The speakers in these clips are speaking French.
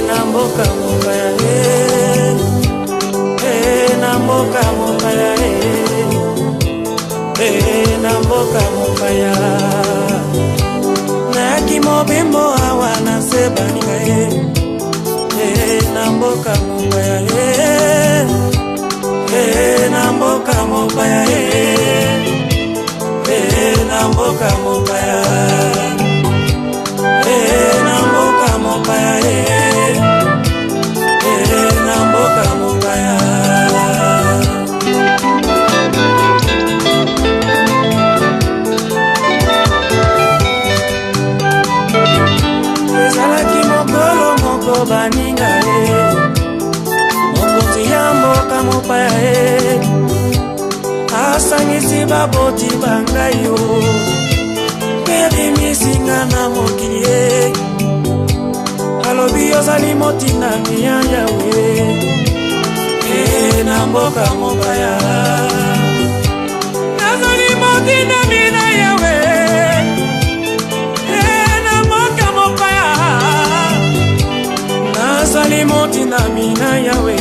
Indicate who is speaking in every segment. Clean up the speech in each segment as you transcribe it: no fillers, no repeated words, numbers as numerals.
Speaker 1: na mboka mopaya na mboka mopaya na mboka mopaya na kimobimbo awa na sebaninga na mboka mopaya na mboka mopaya na mboka mopaya na mboka mopaya na mboka mopaya ezalaki mokolo moko baninga mokonzi ya mboka mopaya asangisi baboti bangai yo perimisinga na mokili alobi ozali motinami ya yawe na mboka mopaya nazali motinami na yawe na mboka mopaya nazali motinami na yawe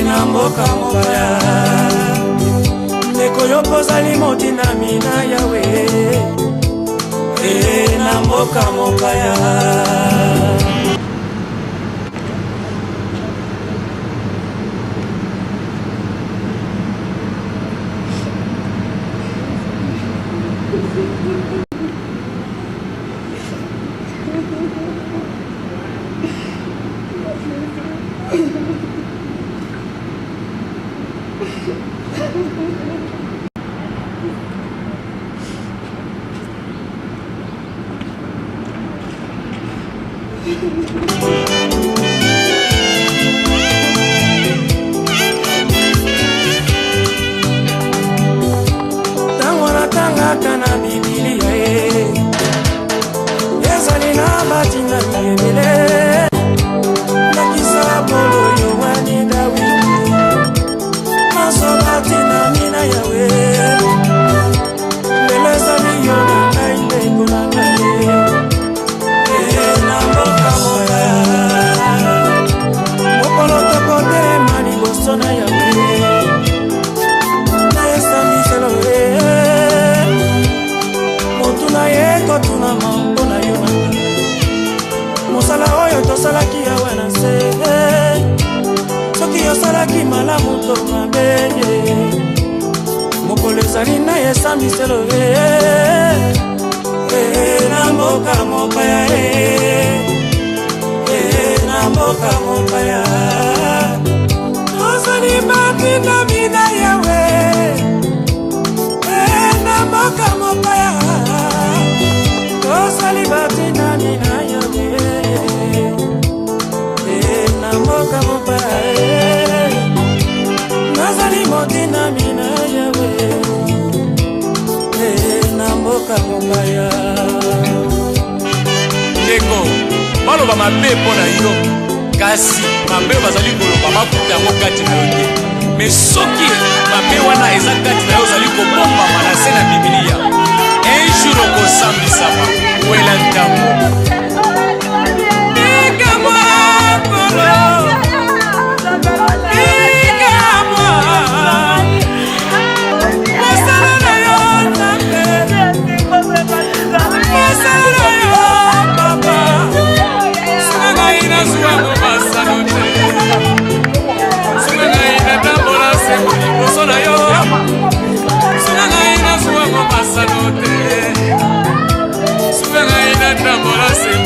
Speaker 1: na mboka mopaya ndeko yo pozali motinami na yawe na mboka mopaya tango natangaka na bibilia ezali na batinga miyebele nakisa bolo yo wani dawidi masobatina mina yawe lelo ezali yo na ngai ndeko na ngai na mboka mopaya mokolo tokotelema liboso na yawe na esamiselo motu na ye kotuna mambo na yo mosala oyo tosalaki yawe na se soki osalaki malamu to mabe mokolo ezali na esamiselo na mboka mopaya na mboka mopaya ozali batinda mina yawe na mboka mopaya ozali batinda mina yawe na mboka mopaya nazali motinda mina yawe na mboka mopaya
Speaker 2: ndeko baloba mabe mpo na yo kasi mabe bazali koloba makuta yango kati na yo te me soki mabe wana eza kati na yo ozali kobombama na se na bibilia un jour okosambisama wela ntango
Speaker 1: Souverain,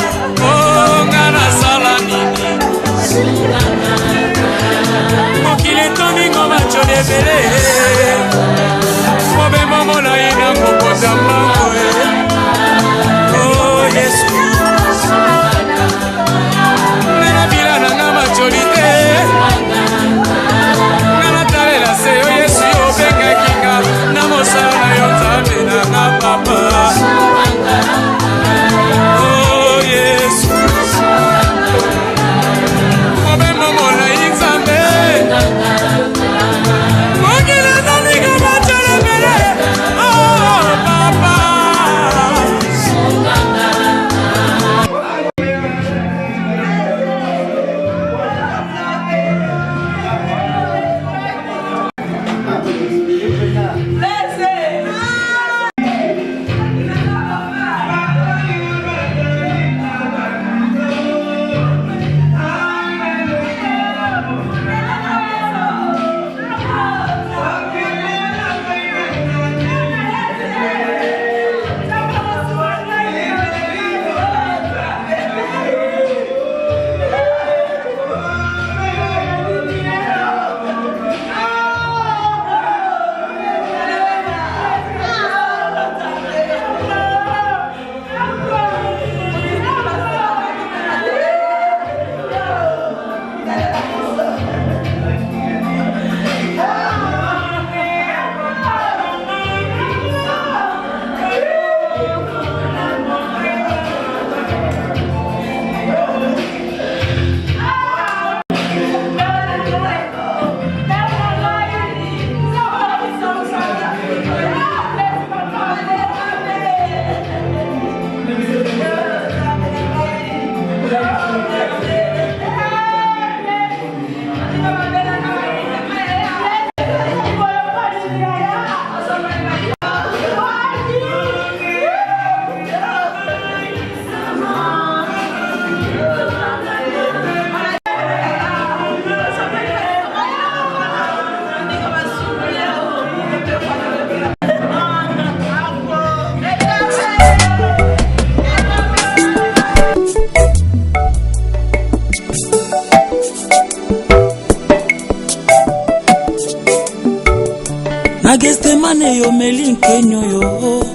Speaker 1: omeli nkenyo yo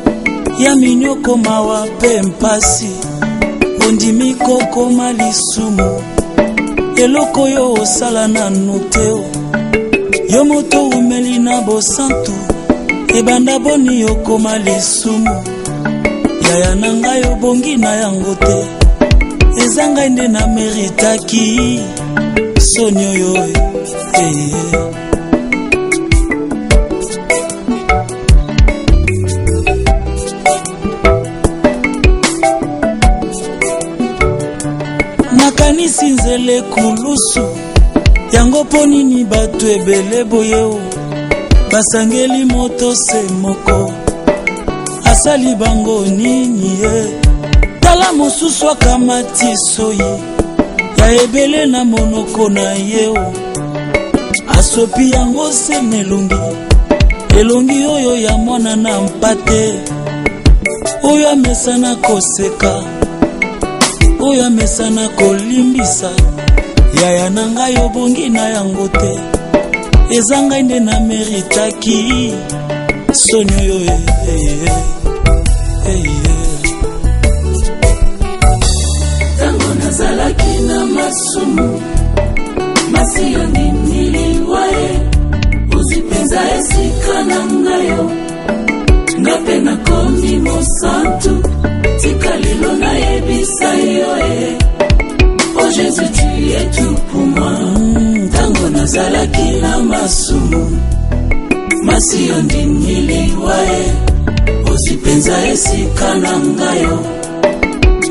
Speaker 1: ya minyoko mawa pe mpasi ondimi kokoma lisumu eloko yo osala nanu te yo moto umeli na bosantu ebanda boni yokoma lisumu yaya na ngai obongi na yango te eza ngai nde na meritaki soni oyo nakanisi nzele kulusu yango mpo nini bato ebele boye basangeli moto se moko asali bango nini ye tala mosusu akamati soyi ya ebele na monoko na ye asopi yango se elongi oyo ya mwana na mpate oyo amesana koseka oyo amesana kolimbisa yaya na ngai obongi na yango te eza ngai nde na meritaki soni oyo tango nazalaki na masumu masi yo ndimiliwa uzipenza esika na ngayo ngape nakomi mosantu tika lelo nayebisa yo oh Jésus tu es tout pour moi tango nazalaki na masumu masi yo ndimiliwa uzipenza esika na ngayo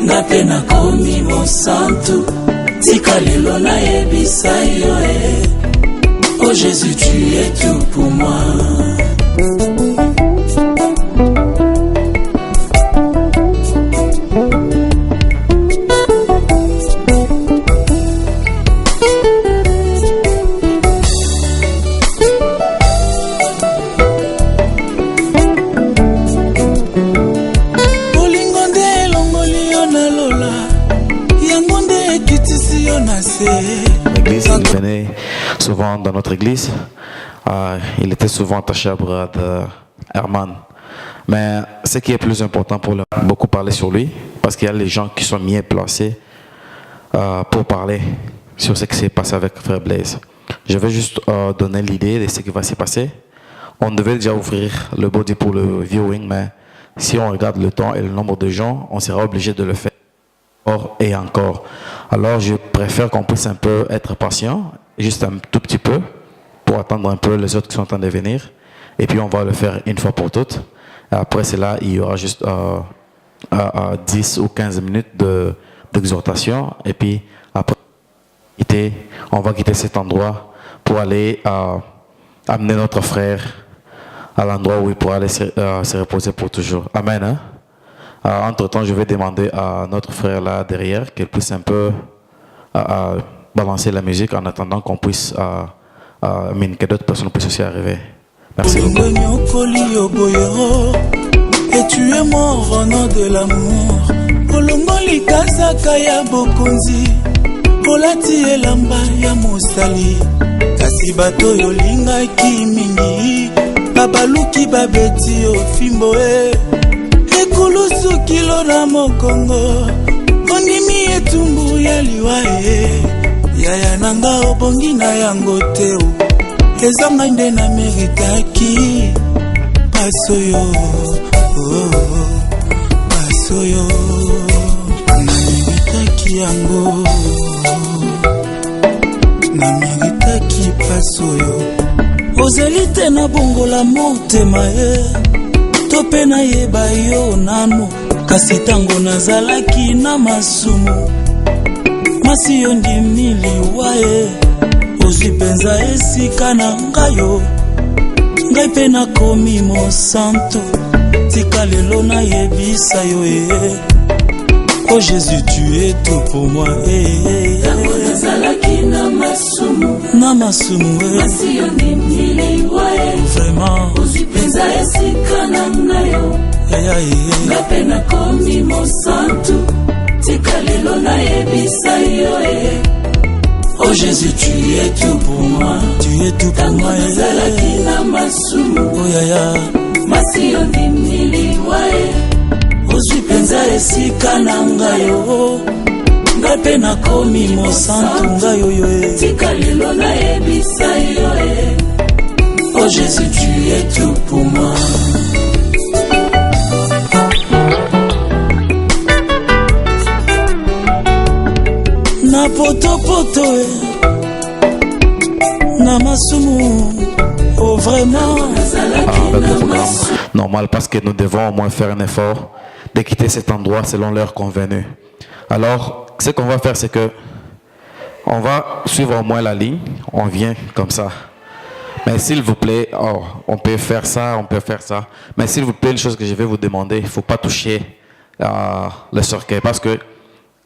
Speaker 1: ngape nakomi mosantu tika lelo nayebisa yo oh Jésus tu es tout pour moi.
Speaker 3: L'église, il venait souvent dans notre église. Il était souvent attaché à Brad Herman. Mais ce qui est plus important pour lui, beaucoup parler sur lui, parce qu'il y a les gens qui sont mieux placés pour parler sur ce qui s'est passé avec Frère Blaise. Je vais juste donner l'idée de ce qui va se passer. On devait déjà ouvrir le body pour le viewing, mais si on regarde le temps et le nombre de gens, on sera obligé de le faire encore et encore. Alors je préfère qu'on puisse un peu être patient, juste un tout petit peu, pour attendre un peu les autres qui sont en train de venir. Et puis on va le faire une fois pour toutes. Et après cela, il y aura juste 10 ou 15 minutes d'exhortation. Et puis après, on va quitter cet endroit pour aller amener notre frère à l'endroit où il pourra aller se reposer pour toujours. Amen. Hein? Entre-temps, je vais demander à notre frère là derrière qu'il puisse un peu balancer la musique en attendant qu'on puisse, que d'autres personnes puissent aussi arriver. Merci beaucoup.
Speaker 1: Et tu es mort au nom de l'amour. Olongoli kasaka ya bokonzi. Olati elamba ya mosali. Kasi bato yolinga kimingi. Babaluki babeti ofimbo ekulusu kilo na mokongo. Ondimi etumbu ya liwa yaya nanga obongi na yango te. Ezanga nde na meritaki. Pasoyo pasoyo na meritaki yango. Na meritaki pasoyo. Ozelite na bongola motema tope na yeba yo nano. Kasi tango nazalaki na masumu masi yo ndimiliwa ozipenza esika na ngayo. Ngai pe nakomi mosantu tika lelo nayebisa yo oh Jésus tu es tout pour moi tango nazalaki na masumu masi yo ndimiliwa vraiment ozipenza esika na ngayo. Ngai pe nakomi mosantu tika lelo nayebisa yo Oh Jésus, tu es tout pour moi. Tu es tout pour moi. Oh yaya. Masi ondimiliwae. Ozwi penza esika na ngayo. Ngape na komi mosantu ngayo yo. Tika lelo na ebisa yo. Oh Jésus, tu es tout pour moi. Na poto poto na masumu. Oh vraiment.
Speaker 3: Normal parce que nous devons au moins faire un effort de quitter cet endroit selon l'heure convenue. Alors, ce qu'on va faire, c'est que on va suivre au moins la ligne. On vient comme ça. Mais s'il vous plaît, on peut faire ça, on peut faire ça. Mais s'il vous plaît, une chose que je vais vous demander, il ne faut pas toucher le cercueil. Parce que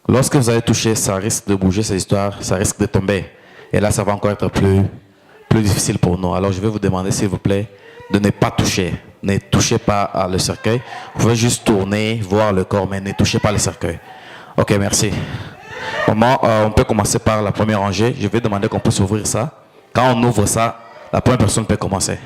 Speaker 3: lorsque vous allez toucher, ça risque de bouger cette histoire, ça risque de tomber. Et là, ça va encore être plus difficile pour nous. Alors, je vais vous demander, s'il vous plaît, de ne pas toucher. Ne touchez pas le cercueil. Vous pouvez juste tourner, voir le corps, mais ne touchez pas le cercueil. Ok, merci. On peut commencer par la première rangée. Je vais demander qu'on puisse ouvrir ça. Quand on ouvre ça, la première personne peut commencer.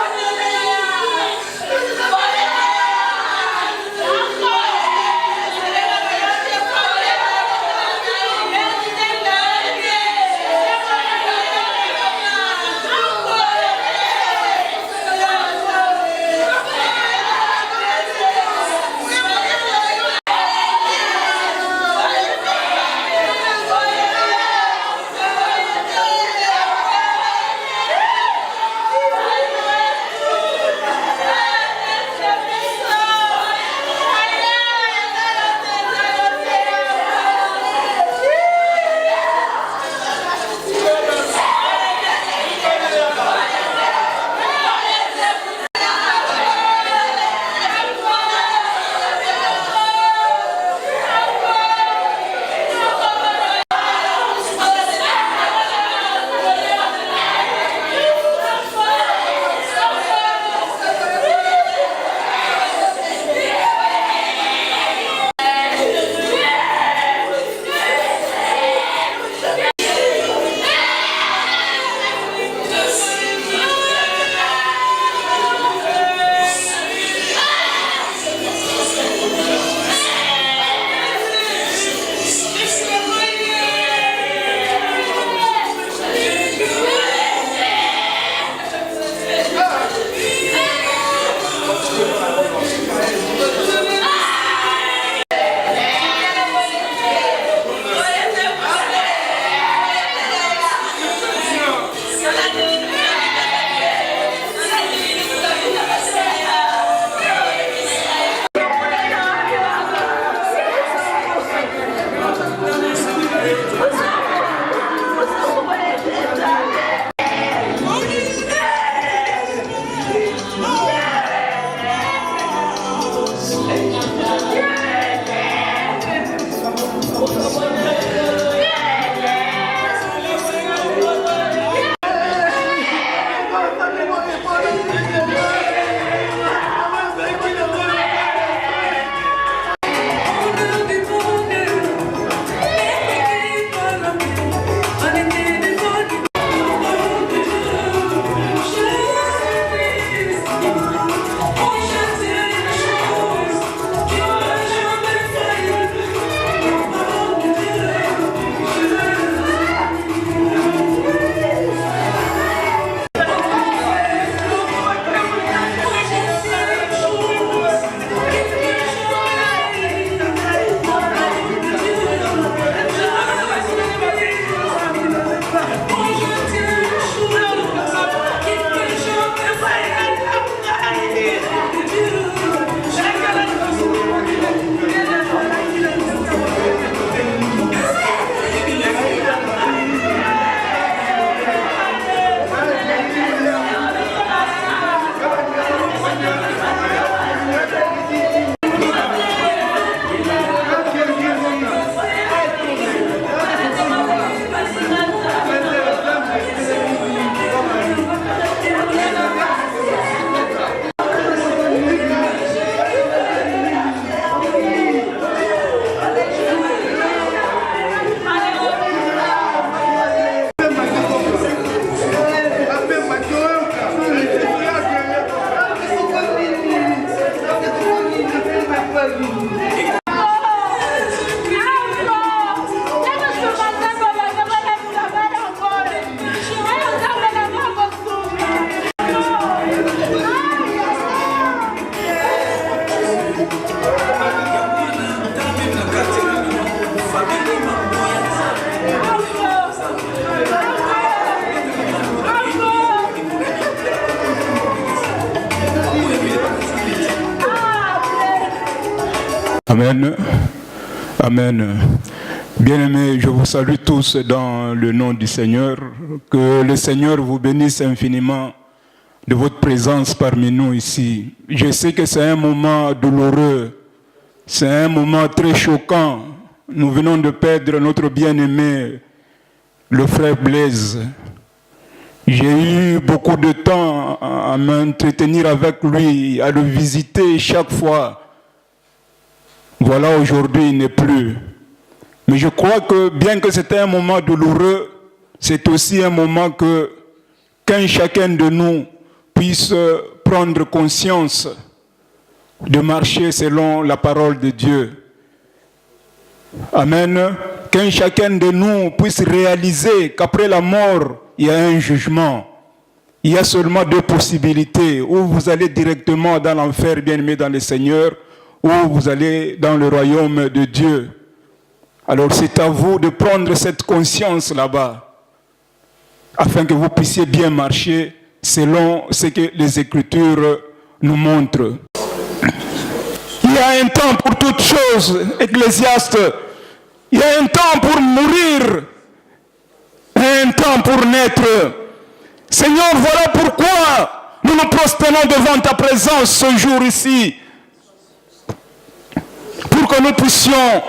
Speaker 4: Yeah. Amen. Amen. Bien-aimés, je vous salue tous dans le nom du Seigneur. Que le Seigneur vous bénisse infiniment de votre présence parmi nous ici. Je sais que c'est un moment douloureux, c'est un moment très choquant. Nous venons de perdre notre bien-aimé, le frère Blaise. J'ai eu beaucoup de temps à m'entretenir avec lui, à le visiter chaque fois. Voilà, aujourd'hui, il n'est plus. Mais je crois que bien que c'était un moment douloureux, c'est aussi un moment qu'un chacun de nous puisse prendre conscience de marcher selon la parole de Dieu. Amen. Qu'un chacun de nous puisse réaliser qu'après la mort, il y a un jugement. Il y a seulement deux possibilités. Ou vous allez directement dans l'enfer, bien-aimé dans le Seigneur, ou vous allez dans le royaume de Dieu. Alors c'est à vous de prendre cette conscience là-bas, afin que vous puissiez bien marcher selon ce que les Écritures nous montrent. Il y a un temps pour toutes choses, Ecclésiaste. Il y a un temps pour mourir, un temps pour naître. Seigneur, voilà pourquoi nous nous prosternons devant ta présence ce jour ici, pour que nous puissions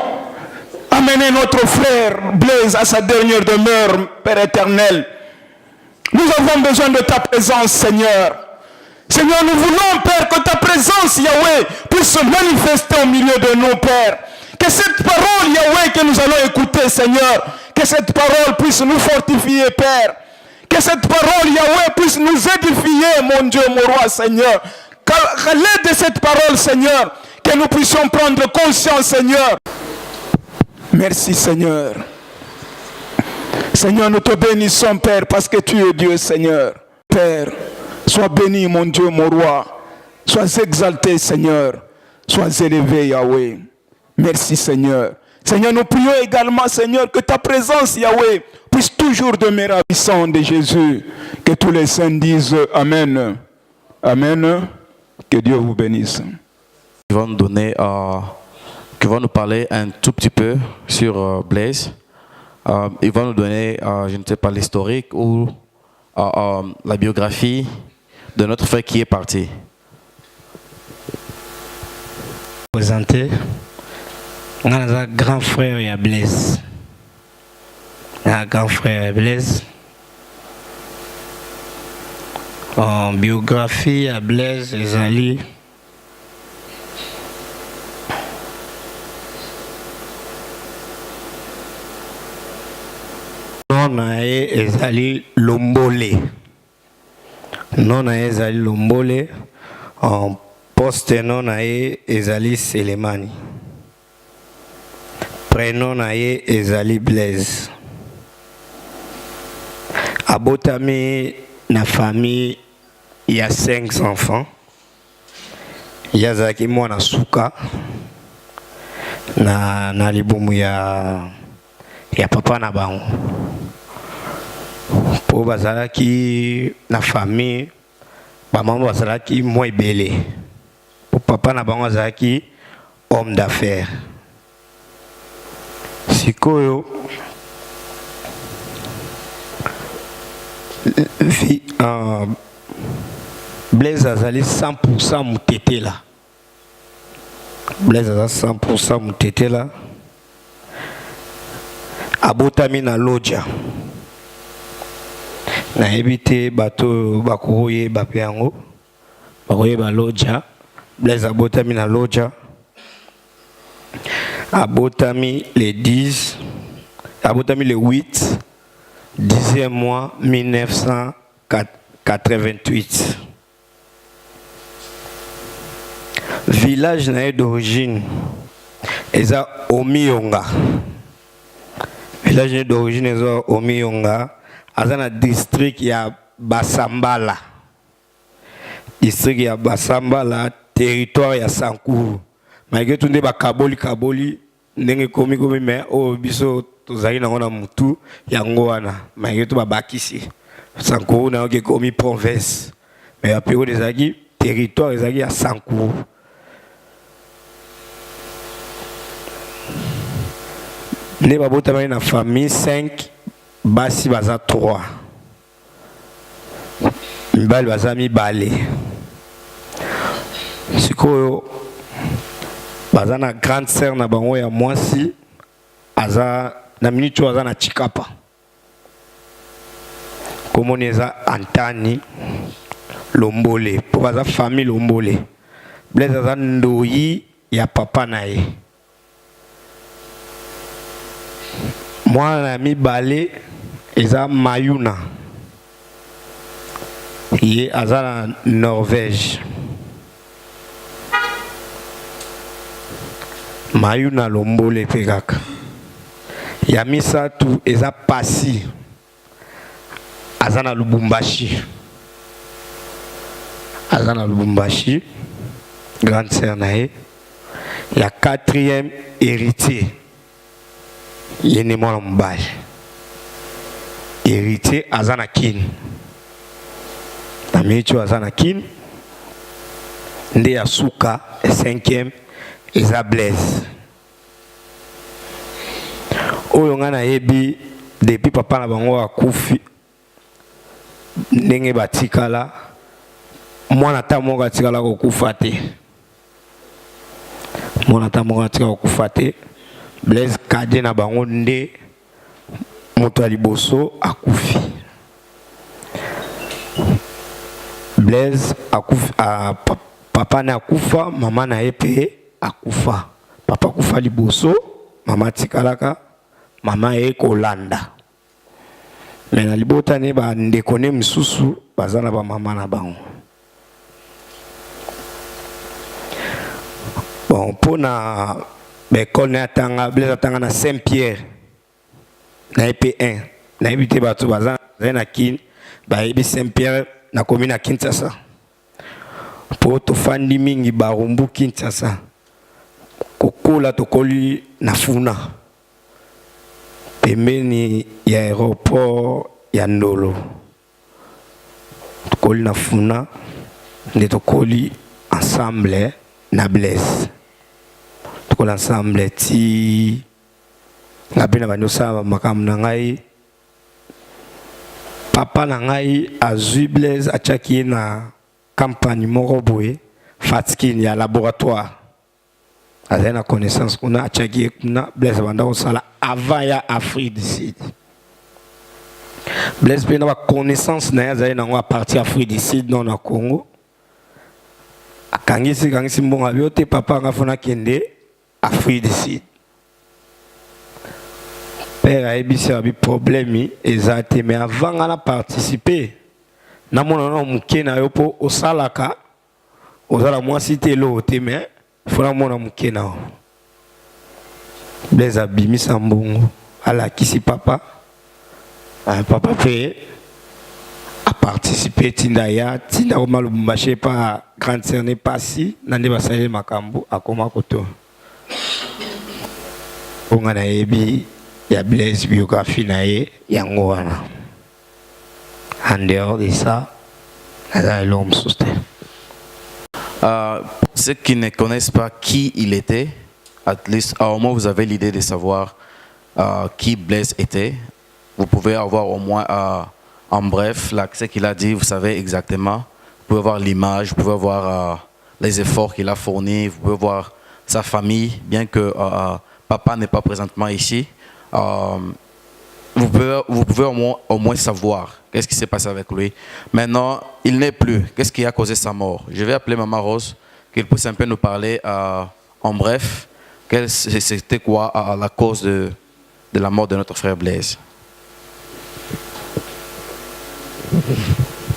Speaker 4: amener notre frère Blaise à sa dernière demeure, Père éternel. Nous avons besoin de ta présence, Seigneur. Seigneur, nous voulons, Père, que ta présence, Yahweh, puisse se manifester au milieu de nous, Père. Que cette parole, Yahweh, que nous allons écouter, Seigneur, que cette parole puisse nous fortifier, Père. Que cette parole, Yahweh, puisse nous édifier, mon Dieu, mon roi, Seigneur. Qu'à l'aide de cette parole, Seigneur, que nous puissions prendre conscience, Seigneur. Merci, Seigneur. Seigneur, nous te bénissons, Père, parce que tu es Dieu, Seigneur. Père, sois béni, mon Dieu, mon roi. Sois exalté, Seigneur. Sois élevé, Yahweh. Merci, Seigneur. Seigneur, nous prions également, Seigneur, que ta présence, Yahweh, puisse toujours demeurer à puissance de Jésus. Que tous les saints disent Amen. Amen. Que Dieu vous bénisse.
Speaker 3: Ils vont nous donner, qui va nous parler un tout petit peu sur Blaise. Il va nous donner, je ne sais pas, l'historique ou la biographie de notre frère qui est parti.
Speaker 5: Présenter un grand frère et Blaise. Un grand frère et Blaise. En biographie à Blaise et Zali. Non a ezali Lombole. Non a ezali Lombole. En poste non a ezali Selemani. Prénom na ezali Blaise. Abotami na famille il y a 5 enfants. Il y a zaki mwana suka na libumu ya papa na bango. Po bazalaki na famille ba maman bazalaki mo ebele. Po papa na bango bazalaki homme d'affaires. Sikoyo Blaise azali 100% mutetela. Blaise azali 100% mutetela. Abotami na loja. Na ebite bato bakoye bapeango. Bakoye ba loja. Blaise abotami na loja. Abotami les 10. Abotami les 8. 10e mois 1988. Village d'origine eza Omiyonga. Village d'origine eza Omiyonga. Azana district ya Basambala. District ya Basambala, territoire ya Sankuru. Malgré tout nde ba kaboli ndenge komi mais o biso tozali na ngona mutu yango wana. Malgré tout ba bakisi. Sankuru na oke komi province. Mais a période ezaki territoire ezaki ya Sankuru. Ne babotama na famille 5 basi baza 3 mibali baza mibale sikoyo baza na grande sœur na bango ya mwasi aza na minute aza na Chikapa komoni eza Antani Lombole po baza famille Lombole Blaise aza ndoyi ya papa na ye mwana mibale eza Mayuna ye aza na Norvège Mayuna Lombole pe kaka ya misatu eza Pasi aza na Lubumbashi grande sœur na ye ya 4e héritier yene mwana mobali héritier aza na Kine na micho aza na Kine nde ya suka 5e eza Blaise oyo nga na yebi depuis papa na bango akufi ndenge batikala mwana ta moko atikala kokufa te Blaise kade na bango nde moto ya liboso akufi Blaise akufi papa na akufa mama na ye pe akufa papa akufa liboso mama tikalaka mama ye kolanda mais na libota ne ba ndeko ne misusu baza na ba mama na bango bon pona l'école na tanga Blaise atanga na Saint-Pierre na EP1 na ebité bato baza na Kin ba ebi Saint-Pierre na commune na Kinshasa po to fandi mingi barumbu Kinshasa kokola tokoli na funa pembeni ya aéroport ya Ndolo tokoli na funa nde tokoli ensemble na Blaise tokoli ensemble ti ngabe na banyosa makambo na ngai papa na ngai azui Blaise achaki na campagne moko boye Fatkin ya laboratoire azali na connaissance kuna achaki kuna Blaise banda kosala avant ya Afrique du Sud Blaise pe na ba connaissance na azali na ngo parti Afrique du Sud non na Congo akangisi mbonga biote papa ngafuna kende Afrique du Sud père a ebisi abi problème ezate mais avant ngana participer na mona na muke na yo po osalaka ozala mwasi te lo te mais fona mona muke na Blaise abimisa mbongo alakisi papa papa pe a participé tinda ya tinda koma Lubumbashi pa grande sœur ne Pasi nande basale makambo akoma koto onga na yebi ya Blaise biographie na ye yango wana en dehors de ça l'homme soutient.
Speaker 3: Ceux qui ne connaissent pas qui il était, at least, au moins vous avez l'idée de savoir qui Blaise était. Vous pouvez avoir au moins, en bref, ce qu'il a dit, vous savez exactement. Vous pouvez voir l'image, vous pouvez voir les efforts qu'il a fournis, vous pouvez voir sa famille, bien que papa n'est pas présentement ici. Vous pouvez au moins savoir qu'est-ce qui s'est passé avec lui. Maintenant, il n'est plus. Qu'est-ce qui a causé sa mort? Je vais appeler Maman Rose, qu'elle puisse un peu nous parler en bref. C'était quoi la cause de la mort de notre frère Blaise?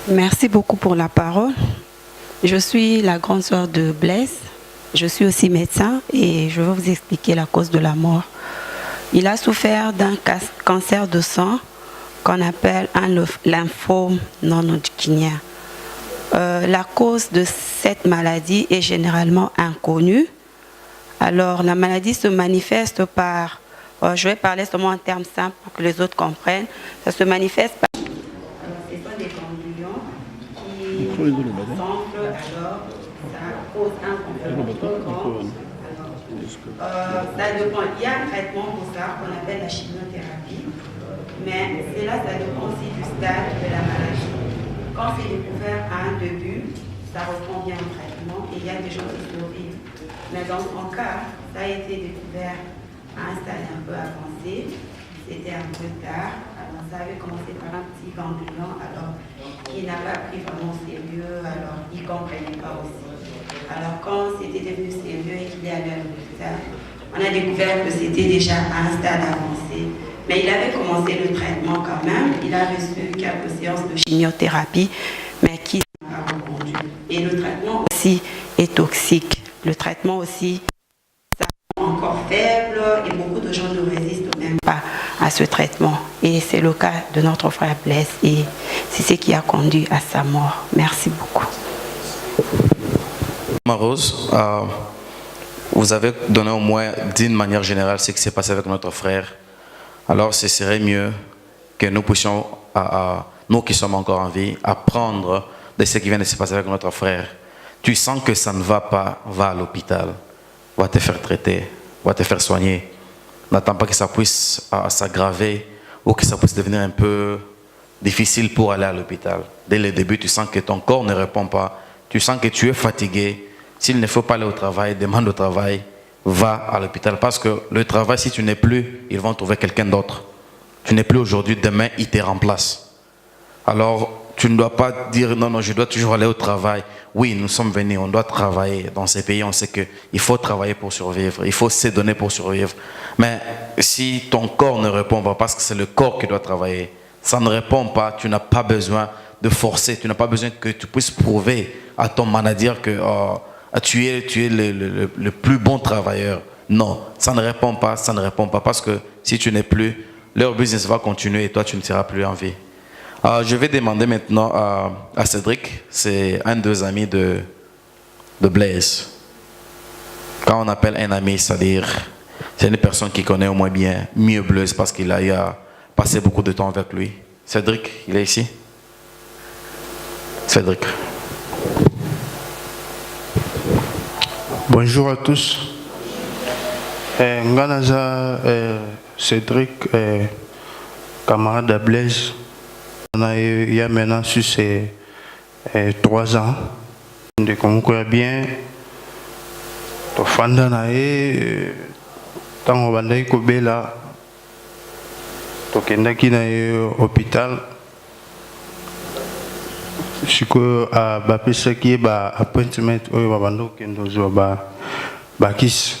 Speaker 6: Merci beaucoup pour la parole. Je suis la grande sœur de Blaise. Je suis aussi médecin et je vais vous expliquer la cause de la mort. Il a souffert d'un cancer de sang qu'on appelle un lymphome non-hodgkinien. La cause de cette maladie est généralement inconnue. Alors la maladie se manifeste par, je vais parler seulement en termes simples pour que les autres comprennent, ça se manifeste par... Ce sont des ganglions qui ressemblent, alors ça cause un comportement. Ça dépend. Il y a un traitement pour ça qu'on appelle la chimiothérapie, mais ça dépend aussi du stade de la maladie. Quand c'est découvert à un début, ça reprend bien le traitement et il y a des gens qui survivent. Mais dans son cas, ça a été découvert à un stade un peu avancé. C'était un peu tard. Alors ça avait commencé par un petit ganglion, alors qui n'a pas pris vraiment sérieux, alors il ne comprenait pas aussi. Alors quand c'était devenu sérieux et qu'il est allé à l'hôpital, on a découvert que c'était déjà à un stade avancé. Mais il avait commencé le traitement quand même. Il a reçu quelques séances de chimiothérapie, mais qui n'a pas répondu. Et le traitement aussi est toxique. Le traitement aussi, ça est encore faible et beaucoup de gens ne résistent même pas à ce traitement. Et c'est le cas de notre frère Blaise et c'est ce qui a conduit à sa mort. Merci beaucoup.
Speaker 3: Rose, vous avez donné au moins d'une manière générale ce qui s'est passé avec notre frère. Alors ce serait mieux que nous puissions, nous qui sommes encore en vie, apprendre de ce qui vient de se passer avec notre frère. Tu sens que ça ne va pas, va à l'hôpital, va te faire traiter, va te faire soigner. N'attends pas que ça puisse s'aggraver ou que ça puisse devenir un peu difficile pour aller à l'hôpital. Dès le début, tu sens que ton corps ne répond pas, tu sens que tu es fatigué. S'il ne faut pas aller au travail, demande au travail, va à l'hôpital. Parce que le travail, si tu n'es plus, ils vont trouver quelqu'un d'autre. Tu n'es plus aujourd'hui, demain, ils te remplacent. Alors, tu ne dois pas dire non, je dois toujours aller au travail. Oui, nous sommes venus, on doit travailler. Dans ces pays, on sait qu'il faut travailler pour survivre, il faut se donner pour survivre. Mais si ton corps ne répond pas, parce que c'est le corps qui doit travailler, ça ne répond pas, tu n'as pas besoin de forcer, tu n'as pas besoin que tu puisses prouver à ton manager que tu es le plus bon travailleur. Non, ça ne répond pas, parce que si tu n'es plus, leur business va continuer et toi, tu ne seras plus en vie. Je vais demander maintenant à Cédric, c'est un des amis de Blaise. Quand on appelle un ami, c'est-à-dire c'est une personne qui connaît au moins mieux Blaise parce qu'il a passé beaucoup de temps avec lui. Cédric, il est ici? Cédric.
Speaker 7: Bonjour à tous. Nganaza Cédric, camarade de Blaise. Il y a maintenant sur ces 3 ans. De concours bien. To fanda na tango bandai ko bela. To kendaki na hôpital. Siko a bapesa ki ba appointment oyo babando kendo zo ba kiss.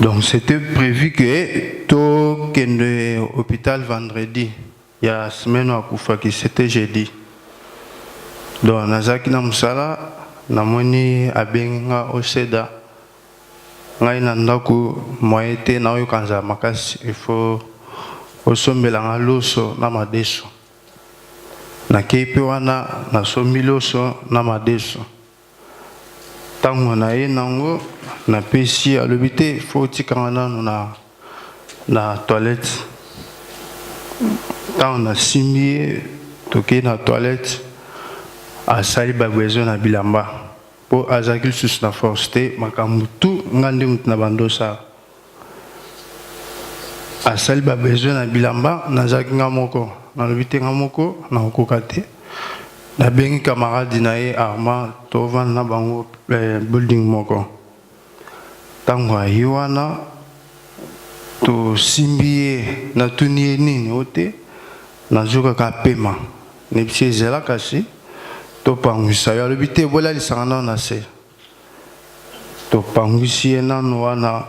Speaker 7: Donc c'était prévu que to kendo hôpital vendredi. Il y a une semaine à Koufaki, c'était jeudi. Donc, Nazaki na musala, namoni abenga oseda. Ngai nandaku moyete na oyo kanza makasi, il faut osombela nga loso na madeso. Na keipe wana na sombi loso na madeso. Tango na ye nango na pesi alobite faut tikanga na toilette. Quand on a signé, toqué dans la toilette, à Sali Bagwezo na Bilamba. Pour Azakil sus na force, Makamutu, Ngandi na Bandosa. À Sali Bagwezo na Bilamba, Nazaki Ngamoko, na Lubite Ngamoko, na Okokate. Na bengi camarade dinae Arma, Tovan na Bango, building Moko. Tango Hiwana, to Simbie, na Tunie Nini, Ote. Nazuka ka pema nebisi zela kasi to pangwisa ya lobite bola lisanga na se to pangwisi na wana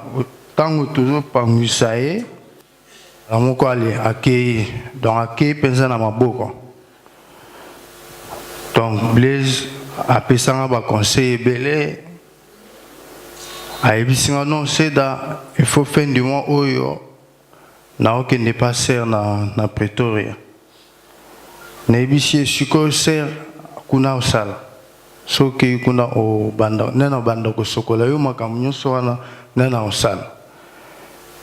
Speaker 7: tango toujours pangwisa e amoko ale akei donc akei penza na maboko. Donc Blaise apesanga ba conseil belé ayebisinga non seda il faut fin du mois oyo na okende pas ser na Pretoria. Nebisi siko ser kuna osala. Soki kuna o banda nena banda ko sokola yo makamunyo so wana nena osala.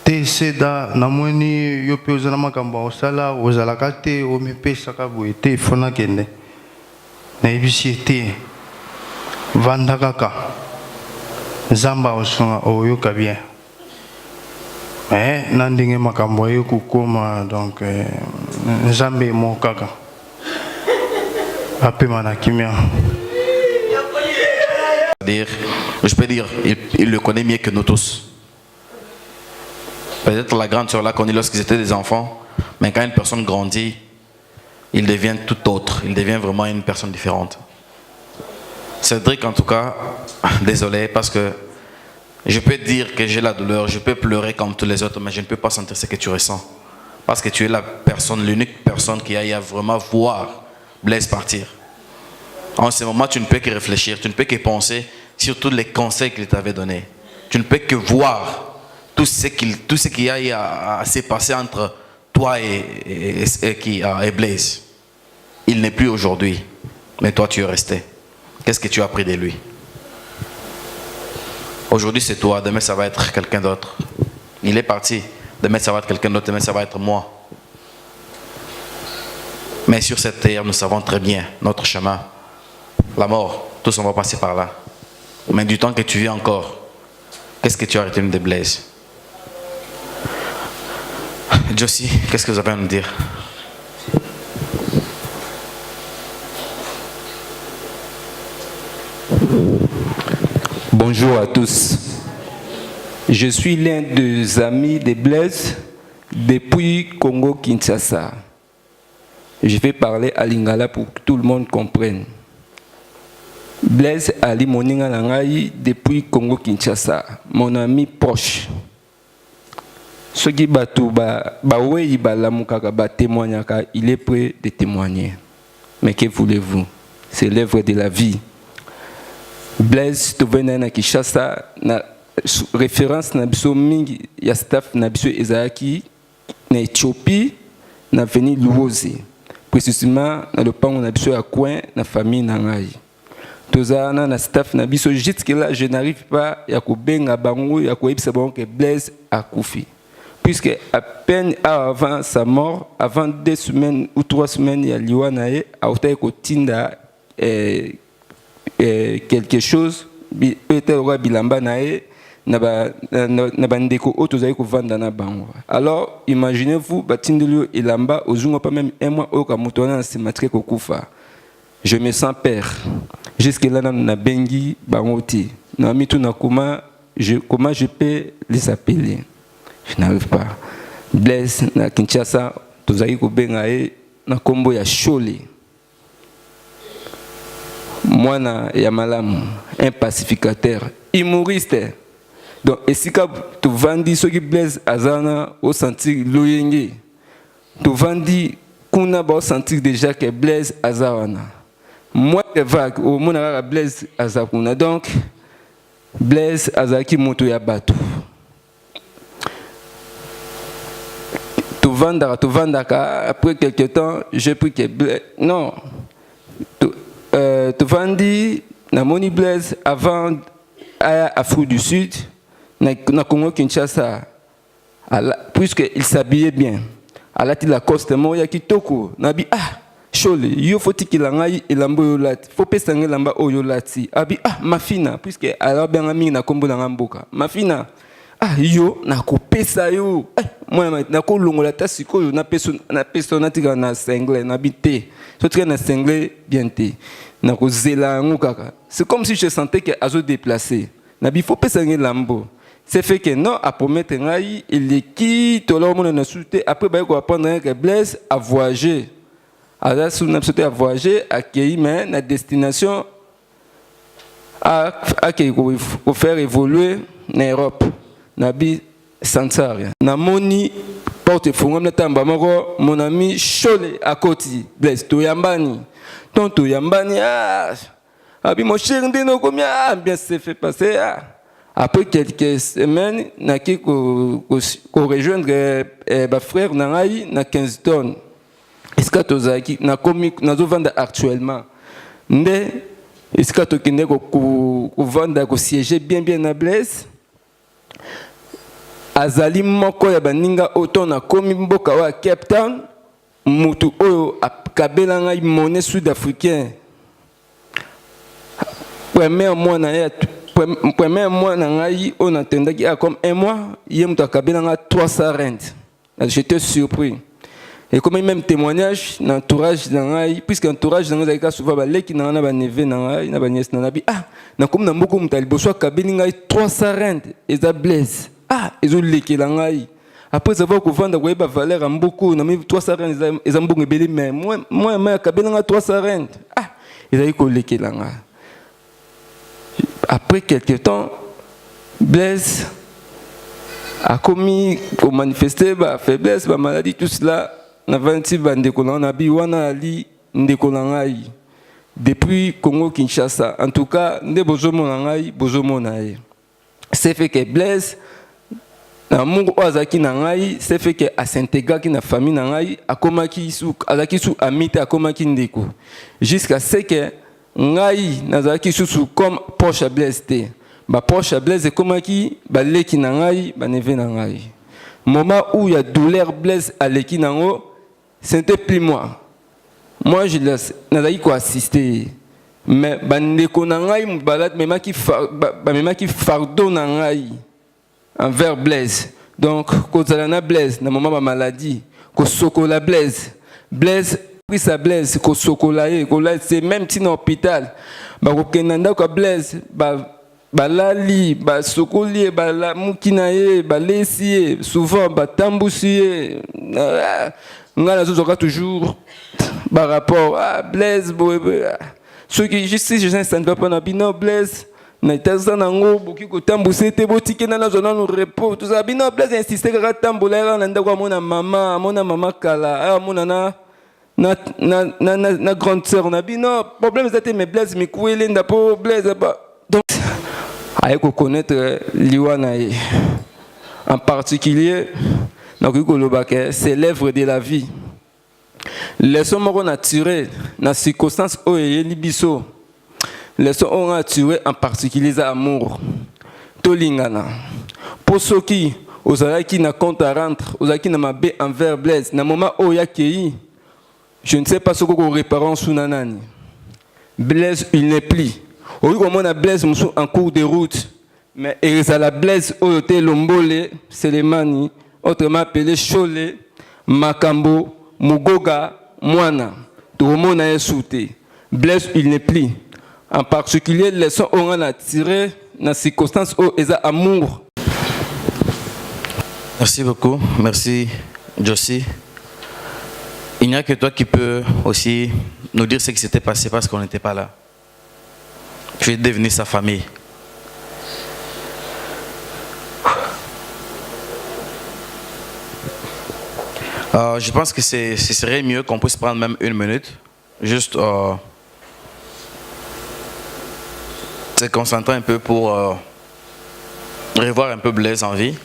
Speaker 7: Te seda namoni yo pe ozana makamba osala ozala kate o mepesa ka boete fona kende. Nebisi te vanda kaka. Zamba osonga oyoka bien. Mais nandinge makambo yo kukoma donc Nzambe mo kaka. Apema na kimia.
Speaker 3: Je peux dire, il le connaît mieux que nous tous. Peut-être la grande sœur l'a connu lorsqu'ils étaient des enfants, mais quand une personne grandit, il devient tout autre. Il devient vraiment une personne différente. Cédric, en tout cas, désolé, parce que je peux dire que j'ai la douleur, je peux pleurer comme tous les autres, mais je ne peux pas sentir ce que tu ressens. Parce que tu es la personne, l'unique personne qui aille à vraiment voir Blaise partir. En ce moment, tu ne peux que réfléchir, tu ne peux que penser sur tous les conseils qu'il t'avait donnés. Tu ne peux que voir tout ce qui a à se passer entre toi et Blaise. Il n'est plus aujourd'hui, mais toi tu es resté. Qu'est-ce que tu as appris de lui? Aujourd'hui c'est toi, demain ça va être quelqu'un d'autre. Il est parti, demain ça va être quelqu'un d'autre, demain ça va être moi. Mais sur cette terre, nous savons très bien notre chemin. La mort, tous on va passer par là. Mais du temps que tu vis encore, qu'est-ce que tu as retenu de Blaise? Josie, qu'est-ce que vous avez à nous dire?
Speaker 8: Bonjour à tous. Je suis l'un des amis de Blaise depuis Congo-Kinshasa. Je vais parler à Lingala pour que tout le monde comprenne. Blaise Ali Moninga Nangai depuis Congo-Kinshasa, mon ami proche. Ce qui il est prêt de témoigner. Mais que voulez-vous? C'est l'œuvre de la vie. Blaise Tovena na Kinshasa na référence na biso mingi ya staff na biso ezaki na Éthiopie na veni Luozi. Précisément na le pango na biso ya coin na famille na ngai. Tozana na staff na biso jusque là je n'arrive pas ya ko benga bango ya ko ebisa bango que Blaise a koufi. Puisque à peine avant sa mort, avant 2 semaines ou 3 semaines, il y a Liwanae, a été kotinda quelque chose, peut-être aura bilamba nae, nabandeko otozai ko vanda na bango. Alors, imaginez-vous, batindelio ilamba, ozungo pas même un mois au kamutona se matre ko kufa. Je me sens père. Jusque là, na bengi bangoti. Na mitu na comment je peux les appeler? Je n'arrive pas. Blaise na Kinshasa, tozali ko bengae na kombo ya Shole. Mwana ya malamu, un pacificateur, humoriste. Donc esika tu vandi soki Blaise azana au sentir loyenge. Tu vandi kuna ba sentir déjà que Blaise azawana. Moi de vague au mona Blaise azakuna. Donc Blaise azaki moto ya bato. Tu vendaka, après quelques temps, j'ai pris que Blaise. Non. Tu vendis, na moni Blaise avant à Afrique du Sud, na Congo Kinshasa, puisqu'il s'habillait bien. À la Lacoste, moya kitoko, nabi Shole, yo faut qu'il langai elambo yolati, faut pesange lamba oyolati. Abi mafina, puisque alors bien ami na kombo na mboka. Mafina. Yo na kopesa yo moi na ko longola ta sikoyo na persona tika na single na bité so tika na single bien té na ko zela ngukaka. C'est comme si je sentais que azo déplacé na bi faut pesa ngi lambo. C'est fait que non à promettre ngai il quitte là mon na souté après ba ko apprendre que Blaise a voyagé à sous na souté a voyagé à Kei mais na destination à Kei ko faire évoluer na Europe. Nabi Sansaria. Namoni porte fungam na tamba moko mon ami Shole à côté Blaise Toyambani. Tonto Yambani abi mon cher ndeno combien bien c'est fait passer après quelques semaines na ki ko rejoindre ba frère nangai na 15 tonnes. Est-ce que tozaki na komi na zo vendre actuellement ndé est-ce que to kinde ko vendre ko siéger bien na Blaise azali moko ya baninga oto na komi mboka wa Cape Town mutu oyo akabela ngai monnaie sud-africain premier mois na ya premier mois on attendait comme un mois, il y a 300 rentes. J'étais surpris. Et comme même témoignage, l'entourage puisque l'entourage est souvent les qui n'ont pas nevé, n'a pas nièce, n'a pas comme dans beaucoup de talibos, 300 rentes, et ça blesse. Ils ont léqué l'angaï. Après avoir couvert la valeur en beaucoup, 300 rentes, ils ont beaucoup de mais moi, je 300 rentes. Ils ont léqué l'angaï. Après quelques temps, Blaise a commis pour manifester la faiblesse, la maladie, tout cela. Depuis Congo Kinshasa, en tout cas, c'est fait que Blaise, l'amour Ozaki Nangai, c'est fait que à s'intégrer dans la famille Nangai, à Komaki sou, à Mite, à Komaki Ndeko. Jusqu'à ce que Ngai, Nazaki sou comme Poche à Blaise. Ba Poche à Blaise, Komaki, ba Leki Nangai, ba Neve Nangai. Moment où il y a douleur Blaise à Leki Nango, ce n'était plus moi. Moi, je n'ai pas assisté. Mais Bandeko Nangai, Moubalat, même qui fardeau Nangai envers Blaise. Donc, quand on a Blaise, dans le moment de la maladie, quand on a Blaise, Blaise, puis sa Blaise, quand on a c'est même si dans l'hôpital, quand on a Blaise, balali, sokoli, bala mukinaye, balesiye, souvent batambusiye. Ngala zozoka toujours par rapport à Blaise. Ceux qui juste si je ne vais pas na Blaise, na tesa nango boki ko tambuser te botike na zona no repos. Tout ça bino Blaise insister ka tambola na ndako mona mama kala, mona na grande sœur na bino problème c'était mais Blaise mi kuele ndapo Blaise ba. Donc il faut connaître Liwanae. En particulier, c'est l'œuvre de la vie. Les sommes naturels, dans les circonstances où il y a libiso, les sommes naturels en particulier l'amour. Tolingana. Pour ceux qui, aux qui n'a compte à rentrer, aux qui n'a pas bé envers Blaise, dans le moment où il y a qui, je ne sais pas ce qu'on répare sous Nanani. Blaise, il n'est plus. Oui, comme on a Blaise en cours de route, mais il y a la Blaise au hôtel Lombole, Selemani, autrement appelé Chole, Makambo, Mugoga, Moana. Tout le monde a sauté. Blaise, il n'est plus. En particulier, les sons ont attiré dans les circonstances où il y a amour.
Speaker 3: Merci beaucoup. Merci, Josie. Il n'y a que toi qui peux aussi nous dire ce qui s'était passé parce qu'on n'était pas là. Tu es devenu sa famille. Je pense que ce serait mieux qu'on puisse prendre même 1 minute. Juste se concentrer un peu pour revoir un peu Blaise en vie.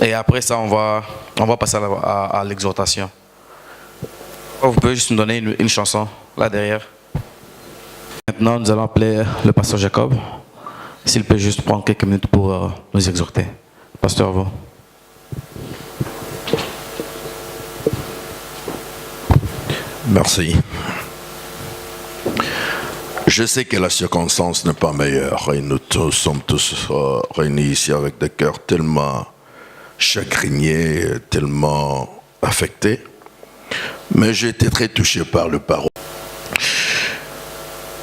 Speaker 3: Et après ça, on va passer à l'exhortation. Vous pouvez juste nous donner une chanson là derrière. Maintenant, nous allons appeler le pasteur Jacob. S'il peut juste prendre quelques minutes pour nous exhorter. Pasteur, vous.
Speaker 9: Merci. Je sais que la circonstance n'est pas meilleure et nous sommes tous réunis ici avec des cœurs tellement chagrinés, tellement affectés. Mais j'ai été très touché par le parole.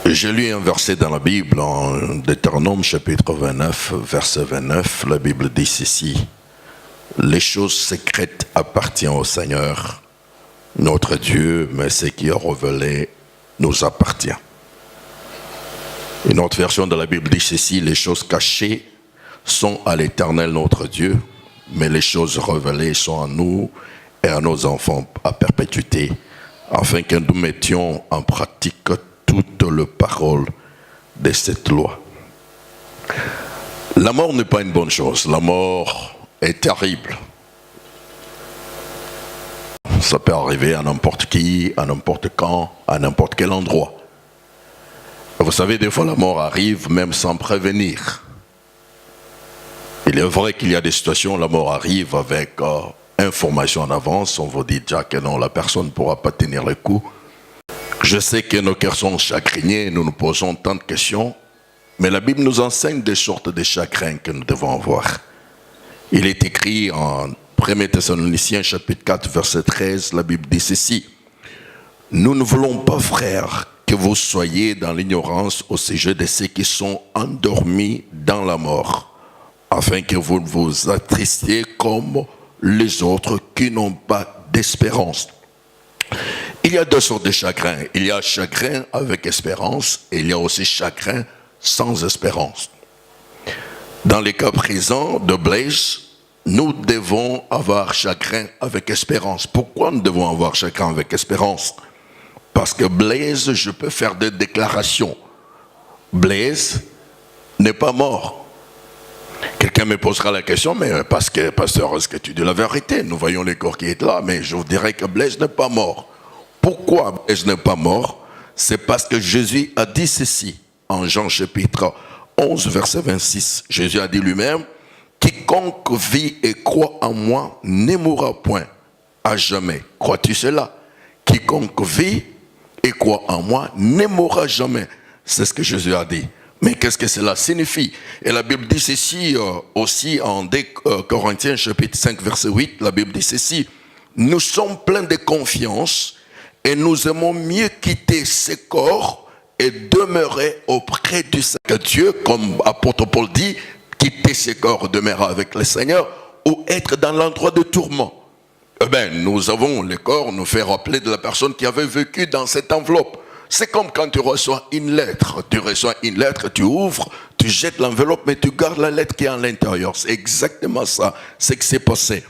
Speaker 9: J'ai lu un verset dans la Bible, en Deutéronome chapitre 29, verset 29. La Bible dit ceci: les choses secrètes appartiennent au Seigneur, notre Dieu, mais ce qui est révélé nous appartient. Une autre version de la Bible dit ceci: les choses cachées sont à l'Éternel notre Dieu, mais les choses révélées sont à nous et à nos enfants à perpétuité, afin que nous mettions en pratique toute la parole de cette loi. La mort n'est pas une bonne chose. La mort est terrible. Ça peut arriver à n'importe qui, à n'importe quand, à n'importe quel endroit. Vous savez, des fois la mort arrive même sans prévenir. Il est vrai qu'il y a des situations où la mort arrive avec information en avance. On vous dit déjà que non, la personne ne pourra pas tenir le coup. Je sais que nos cœurs sont chagrinés, nous nous posons tant de questions, mais la Bible nous enseigne des sortes de chagrins que nous devons avoir. Il est écrit en 1 Thessaloniciens chapitre 4 verset 13, la Bible dit ceci: nous ne voulons pas, frères, que vous soyez dans l'ignorance au sujet de ceux qui sont endormis dans la mort, afin que vous ne vous attristiez comme les autres qui n'ont pas d'espérance. Il y a deux sortes de chagrins. Il y a chagrin avec espérance et il y a aussi chagrin sans espérance. Dans les cas présents de Blaise, nous devons avoir chagrin avec espérance. Pourquoi nous devons avoir chagrin avec espérance? Parce que Blaise, je peux faire des déclarations. Blaise n'est pas mort. Quelqu'un me posera la question, mais parce que, pasteur, est-ce que tu dis la vérité? Nous voyons les corps qui est là, mais je vous dirais que Blaise n'est pas mort. Pourquoi Blaise n'est pas mort? C'est parce que Jésus a dit ceci en Jean chapitre 11, verset 26. Jésus a dit lui-même: quiconque vit et croit en moi ne mourra point à jamais. Crois-tu cela? Quiconque vit et croit en moi ne mourra jamais. C'est ce que Jésus a dit. Mais qu'est-ce que cela signifie? Et la Bible dit ceci aussi en 2 Corinthiens chapitre 5 verset 8. La Bible dit ceci: nous sommes pleins de confiance et nous aimons mieux quitter ce corps et demeurer auprès du Seigneur. Dieu, comme apôtre Paul dit, quitter ce corps, demeurer avec le Seigneur, ou être dans l'endroit de tourment. Eh bien, nous avons le corps, nous fait rappeler de la personne qui avait vécu dans cette enveloppe. C'est comme quand tu reçois une lettre. Tu reçois une lettre, tu ouvres, tu jettes l'enveloppe, mais tu gardes la lettre qui est à l'intérieur. C'est exactement ça, ce qui s'est passé.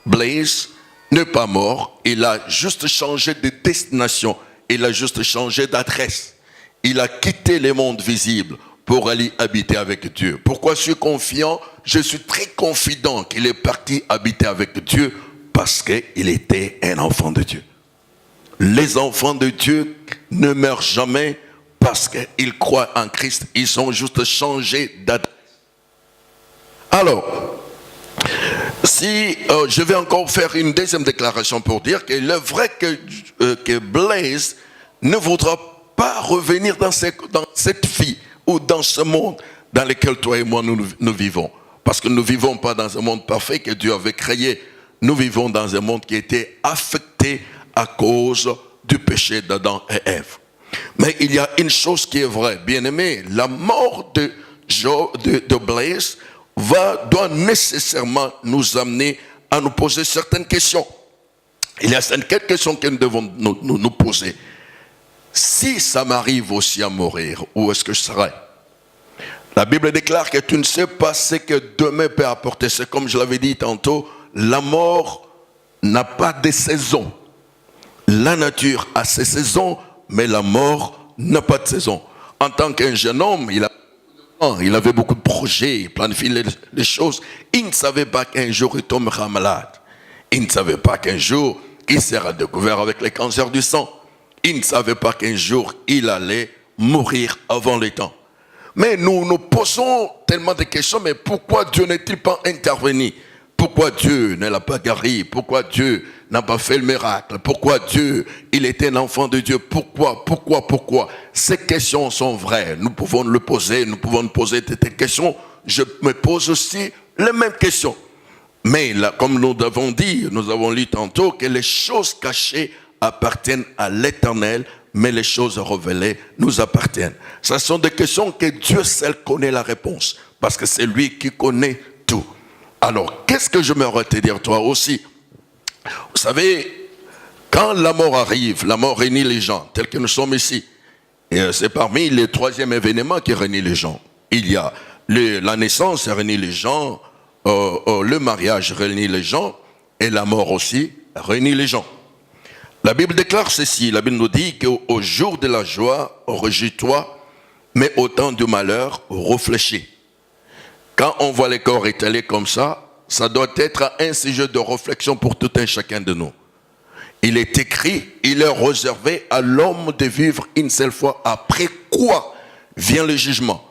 Speaker 9: Blaise n'est pas mort, il a juste changé de destination, il a juste changé d'adresse. Il a quitté le monde visible pour aller habiter avec Dieu. Pourquoi je suis confiant? Je suis très confident qu'il est parti habiter avec Dieu parce qu'il était un enfant de Dieu. Les enfants de Dieu ne meurent jamais parce qu'ils croient en Christ. Ils ont juste changé d'adresse. Alors, si je vais encore faire une deuxième déclaration pour dire qu'il est vrai que Blaise ne voudra pas revenir dans cette vie ou dans ce monde dans lequel toi et moi nous vivons. Parce que nous ne vivons pas dans un monde parfait que Dieu avait créé. Nous vivons dans un monde qui était affecté à cause du péché d'Adam et Ève. Mais il y a une chose qui est vraie, bien aimé, la mort de Blaise doit nécessairement nous amener à nous poser certaines questions. Il y a certaines questions que nous devons nous poser. Si ça m'arrive aussi à mourir, où est-ce que je serai? La Bible déclare que tu ne sais pas ce que demain peut apporter. C'est comme je l'avais dit tantôt, la mort n'a pas de saison. La nature a ses saisons, mais la mort n'a pas de saison. En tant qu'un jeune homme, il avait beaucoup de projets, il planifiait les choses. Il ne savait pas qu'un jour il tombera malade. Il ne savait pas qu'un jour il sera découvert avec le cancer du sang. Il ne savait pas qu'un jour il allait mourir avant le temps. Mais nous nous posons tellement de questions, mais pourquoi Dieu n'est-il pas intervenu? Pourquoi Dieu ne l'a pas guéri? Pourquoi Dieu n'a pas fait le miracle? Pourquoi Dieu, il était un enfant de Dieu? Pourquoi? Ces questions sont vraies. Nous pouvons le poser, nous pouvons nous poser des questions. Je me pose aussi les mêmes questions. Mais là, comme nous avons dit, nous avons lu tantôt que les choses cachées appartiennent à l'Éternel, mais les choses révélées nous appartiennent. Ce sont des questions que Dieu seul connaît la réponse, parce que c'est lui qui connaît tout. Alors, qu'est-ce que je m'aimerais te dire toi aussi? Vous savez, quand la mort arrive, la mort réunit les gens, tels que nous sommes ici. Et c'est parmi les troisièmes événements qui réunit les gens. Il y a la naissance réunit les gens, le mariage réunit les gens, et la mort aussi réunit les gens. La Bible déclare ceci, la Bible nous dit qu'au jour de la joie, réjouis-toi, mais au temps du malheur, réfléchis. Quand on voit les corps étalés comme ça doit être un sujet de réflexion pour tout un chacun de nous. Il est écrit, il est réservé à l'homme de vivre une seule fois, après quoi vient le jugement.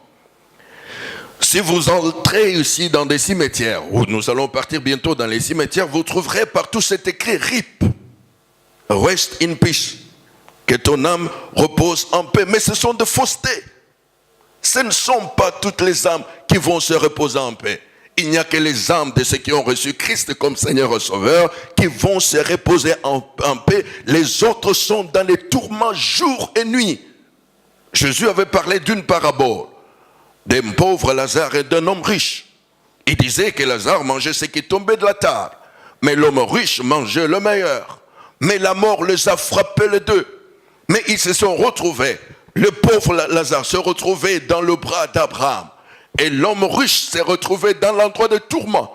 Speaker 9: Si vous entrez ici dans des cimetières, où nous allons partir bientôt dans les cimetières, vous trouverez partout cet écrit RIP, Rest in Peace. que ton âme repose en paix. Mais ce sont de faussetés. Ce ne sont pas toutes les âmes qui vont se reposer en paix. Il n'y a que les âmes de ceux qui ont reçu Christ comme Seigneur et Sauveur qui vont se reposer en paix. Les autres sont dans les tourments jour et nuit. Jésus avait parlé d'une parabole d'un pauvre Lazare et d'un homme riche. Il disait que Lazare mangeait ce qui tombait de la table, mais l'homme riche mangeait le meilleur. Mais la mort les a frappés les deux. Mais ils se sont retrouvés. Le pauvre Lazare se retrouvait dans le bras d'Abraham. Et l'homme riche s'est retrouvé dans l'endroit de tourment.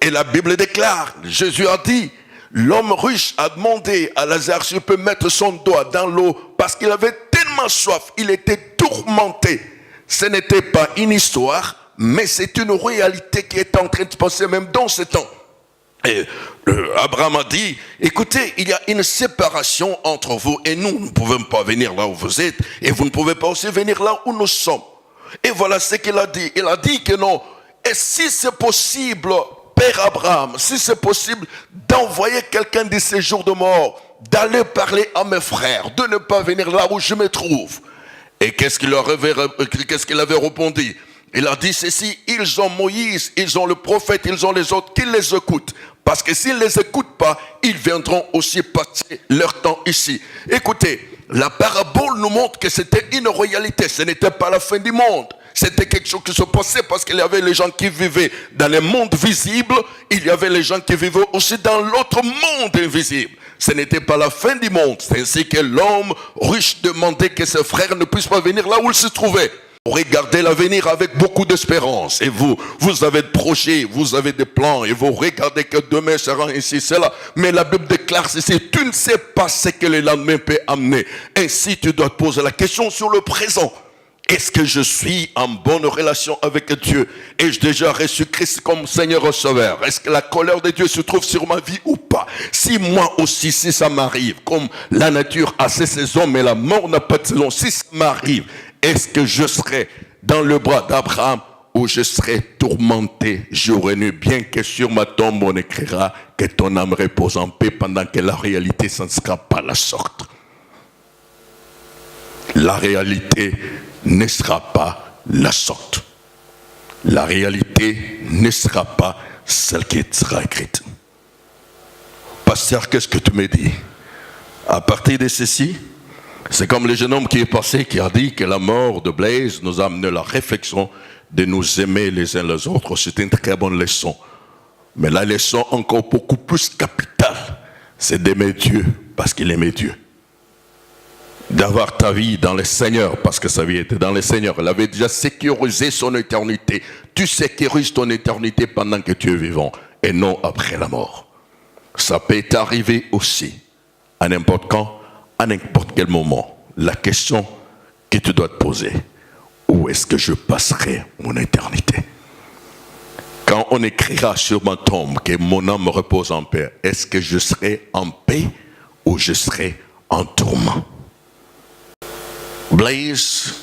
Speaker 9: Et la Bible déclare, Jésus a dit, l'homme riche a demandé à Lazare s'il peut mettre son doigt dans l'eau parce qu'il avait tellement soif, il était tourmenté. Ce n'était pas une histoire, mais c'est une réalité qui est en train de se passer même dans ce temps. Et Abraham a dit, écoutez, il y a une séparation entre vous et nous. Nous ne pouvons pas venir là où vous êtes et vous ne pouvez pas aussi venir là où nous sommes. Et voilà ce qu'il a dit. Il a dit que non. Et si c'est possible, Père Abraham, si c'est possible d'envoyer quelqu'un de ces jours de mort, d'aller parler à mes frères, de ne pas venir là où je me trouve. Et qu'est-ce qu'il avait répondu? Il a dit ceci, ils ont Moïse, ils ont le prophète, ils ont les autres, qu'ils les écoutent. Parce que s'ils ne les écoutent pas, ils viendront aussi passer leur temps ici. Écoutez, la parabole nous montre que c'était une réalité, ce n'était pas la fin du monde. C'était quelque chose qui se passait parce qu'il y avait les gens qui vivaient dans le monde visible, il y avait les gens qui vivaient aussi dans l'autre monde invisible. Ce n'était pas la fin du monde. C'est ainsi que l'homme riche demandait que ses frères ne puissent pas venir là où il se trouvait. Regardez l'avenir avec beaucoup d'espérance. Et vous avez des projets, vous avez des plans, et vous regardez que demain sera ainsi, cela. Mais la Bible déclare ceci, tu ne sais pas ce que le lendemain peut amener. Ainsi, tu dois te poser la question sur le présent. Est-ce que je suis en bonne relation avec Dieu? Ai-je déjà reçu Christ comme Seigneur et Sauveur? Est-ce que la colère de Dieu se trouve sur ma vie ou pas? Si moi aussi, si ça m'arrive, comme la nature a ses saisons, mais la mort n'a pas de saison, si ça m'arrive, est-ce que je serai dans le bras d'Abraham ou je serai tourmenté jour et nuit, bien que sur ma tombe on écrira que ton âme repose en paix, pendant que la réalité, ça ne sera pas la sorte. La réalité ne sera pas la sorte. La réalité ne sera pas celle qui sera écrite. Pasteur, qu'est-ce que tu me dis? À partir de ceci, c'est comme le jeune homme qui est passé, qui a dit que la mort de Blaise nous a amené la réflexion de nous aimer les uns les autres. C'est une très bonne leçon. Mais la leçon encore beaucoup plus capitale, c'est d'aimer Dieu parce qu'il aimait Dieu. D'avoir ta vie dans le Seigneur parce que sa vie était dans le Seigneur. Il avait déjà sécurisé son éternité. Tu sécurises ton éternité pendant que tu es vivant et non après la mort. Ça peut t'arriver aussi à n'importe quand, à n'importe quel moment. La question que tu dois te poser, où est-ce que je passerai mon éternité? Quand on écrira sur ma tombe que mon âme repose en paix, est-ce que je serai en paix ou je serai en tourment? Blaise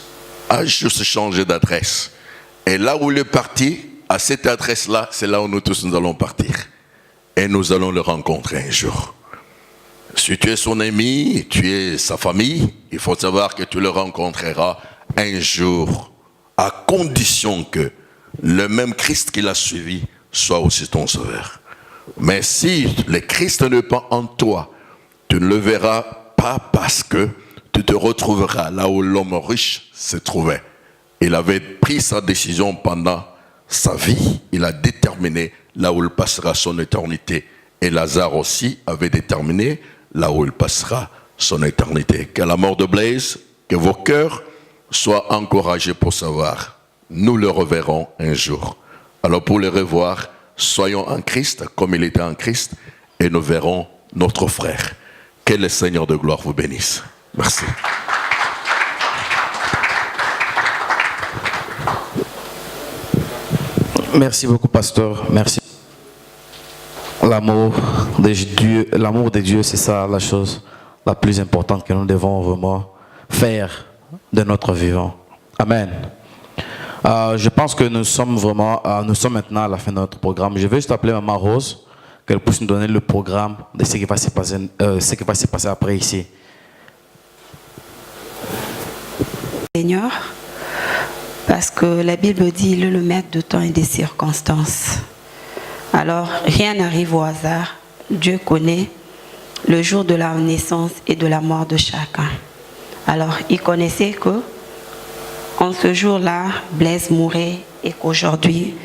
Speaker 9: a juste changé d'adresse. Et là où il est parti, à cette adresse-là, c'est là où nous tous nous allons partir. Et nous allons le rencontrer un jour. Si tu es son ami, tu es sa famille, il faut savoir que tu le rencontreras un jour, à condition que le même Christ qui l'a suivi soit aussi ton sauveur. Mais si le Christ n'est pas en toi, tu ne le verras pas parce que tu te retrouveras là où l'homme riche se trouvait. Il avait pris sa décision pendant sa vie, il a déterminé là où il passera son éternité. Et Lazare aussi avait déterminé là où il passera son éternité. Qu'à la mort de Blaise, que vos cœurs soient encouragés pour savoir, nous le reverrons un jour. Alors pour le revoir, soyons en Christ comme il était en Christ et nous verrons notre frère. Que le Seigneur de gloire vous bénisse. Merci.
Speaker 3: Merci beaucoup, pasteur. Merci. L'amour de Dieu, c'est ça la chose la plus importante que nous devons vraiment faire de notre vivant. Amen. Je pense que nous sommes maintenant à la fin de notre programme. Je vais juste appeler Maman Rose, qu'elle puisse nous donner le programme de ce qui va se passer après ici.
Speaker 6: Seigneur, parce que la Bible dit il est le maître de temps et des circonstances. Alors, rien n'arrive au hasard. Dieu connaît le jour de la naissance et de la mort de chacun. Alors, il connaissait que en ce jour-là, Blaise mourrait et qu'aujourd'hui,